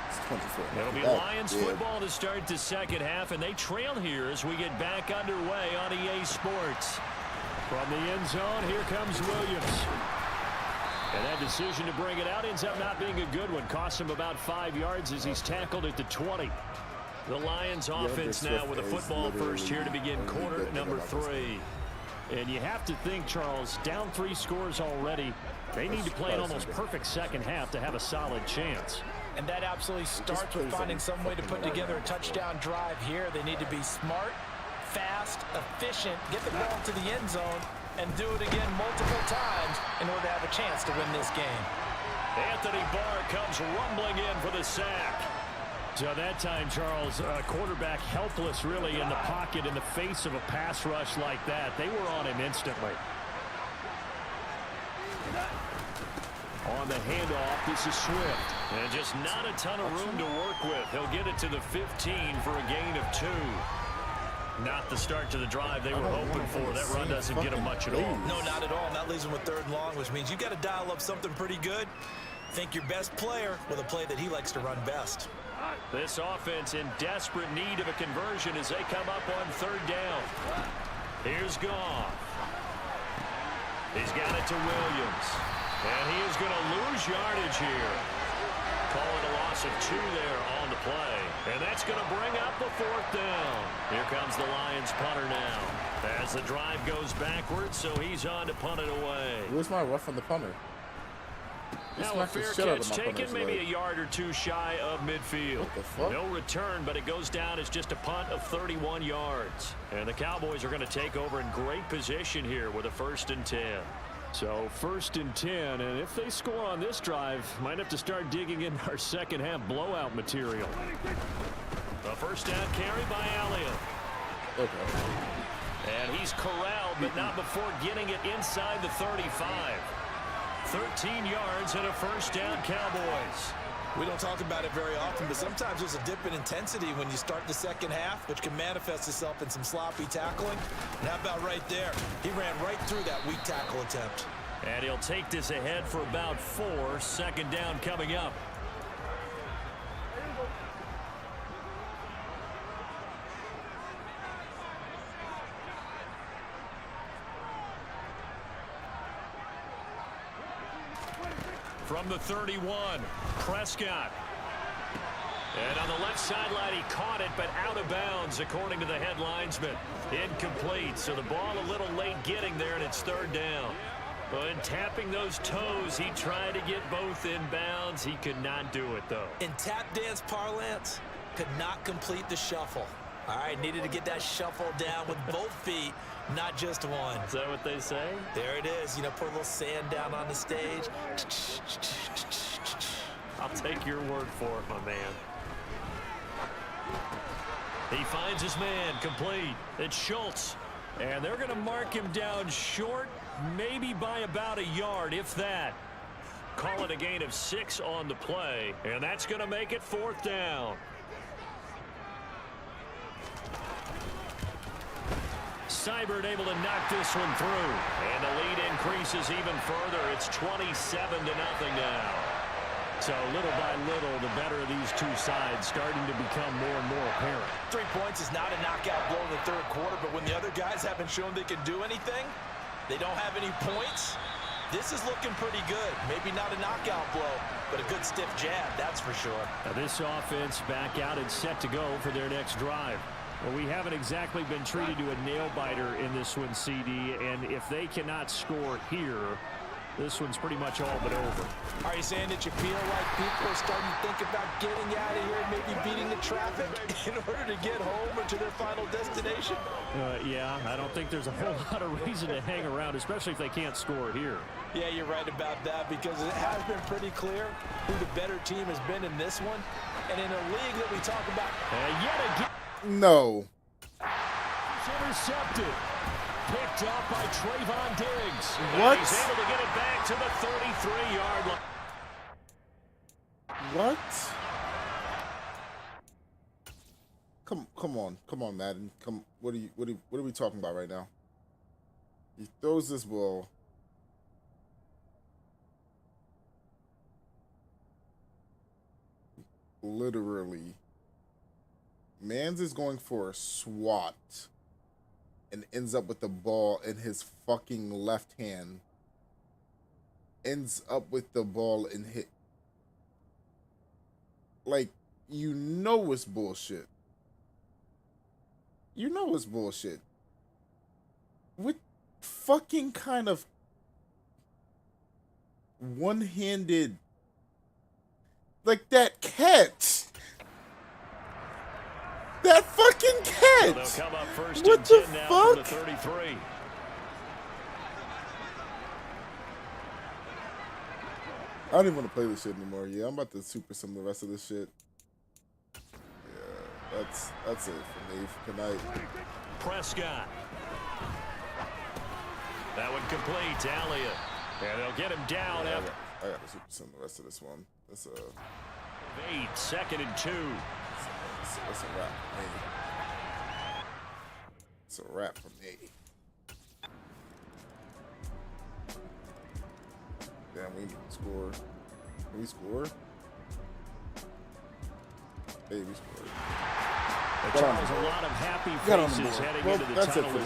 It's 24. It'll be Lions football to start the second half, and they trail here as we get back underway on EA Sports. From the end zone, here comes Williams. And that decision to bring it out ends up not being a good one. Costs him about 5 yards as he's tackled at the 20. The Lions offense now with a football first here to begin quarter number 3. And you have to think, Charles, down 3 scores already. They need to play an almost perfect second half to have a solid chance. And that absolutely starts with finding some way to put together a touchdown drive here. They need to be smart, fast, efficient, get the ball to the end zone, and do it again multiple times in order to have a chance to win this game. Anthony Barr comes rumbling in for the sack. So that time, Charles, quarterback helpless really in the pocket in the face of a pass rush like that. They were on him instantly. On the handoff, this is Swift. And just not a ton of room to work with. He'll get it to the 15 for a gain of 2. Not the start to the drive they were hoping for. That run doesn't get them much at all. No, not at all. And that leaves them with 3rd and long, which means you've got to dial up something pretty good. Think your best player with a play that he likes to run best. This offense in desperate need of a conversion as they come up on 3rd down. Here's Goff. He's got it to Williams. And he is going to lose yardage here. Call it a loss of 2 there on the play. And that's going to bring up the 4th down. Here comes the Lions punter now. As the drive goes backwards, so he's on to punt it away. Where's my rough on the punter? Now a fair catch taken, maybe a yard or 2 shy of midfield. No return, but it goes down as just a punt of 31 yards. And the Cowboys are going to take over in great position here with a 1st and 10. So 1st and 10, and if they score on this drive, might have to start digging in our second half blowout material. A 1st down carry by Elliott. Okay. And he's corralled, but not before getting it inside the 35. 13 yards and a 1st down, Cowboys. We don't talk about it very often, but sometimes there's a dip in intensity when you start the second half, which can manifest itself in some sloppy tackling. And how about right there? He ran right through that weak tackle attempt. And he'll take this ahead for about 4. 2nd down coming up. From the 31, Prescott. And on the left sideline, he caught it, but out of bounds, according to the head linesman. Incomplete, so the ball a little late getting there, and it's 3rd down. But in tapping those toes, he tried to get both in bounds. He could not do it, though. In tap dance parlance, could not complete the shuffle. All right, needed to get that shuffle down with both feet, not just one. Is that what they say? There it is. You know, put a little sand down on the stage. I'll take your word for it, my man. He finds his man, complete. It's Schultz. And they're going to mark him down short, maybe by about a yard, if that. Call it a gain of 6 on the play, and that's going to make it 4th down. Seibert able to knock this one through. And the lead increases even further. It's 27-0 now. So little by little, the better of these two sides starting to become more and more apparent. 3 points is not a knockout blow in the 3rd quarter, but when the other guys haven't shown they can do anything, they don't have any points, this is looking pretty good. Maybe not a knockout blow, but a good stiff jab, that's for sure. Now this offense back out and set to go for their next drive. Well, we haven't exactly been treated to a nail-biter in this one, CD, and if they cannot score here, this one's pretty much all but over. Are you saying that you feel like people are starting to think about getting out of here and maybe beating the traffic in order to get home or to their final destination? Yeah, I don't think there's a whole lot of reason to hang around, especially if they can't score here. Yeah, you're right about that, because it has been pretty clear who the better team has been in this one. And in a league that we talk about yet again. No. Intercepted. Picked up by Trayvon Diggs. What? And he's able to get it back to the 33-yard line. What? Come on, Madden. What are we talking about right now? He throws this ball. Literally. Mans is going for a swat and ends up with the ball in his fucking left hand. ends up with the ball and hit. Like, you know it's bullshit. You know it's bullshit. What fucking kind of one-handed, like that catch? That fucking catch! So come up first What and the 10 now fuck? from the 33. I don't even want to play this shit anymore. Yeah, I'm about to super sim the rest of this shit. Yeah, that's it for me for tonight. Prescott. That one complete. Elliott. And they'll get him down. Yeah, I got to super sim the rest of this one. That's a 8, 2nd and 2. That's a wrap for me. It's a wrap for me. Damn, we need to score. Can we score? Hey, we scored. Charles, a lot of happy faces heading into the tunnel.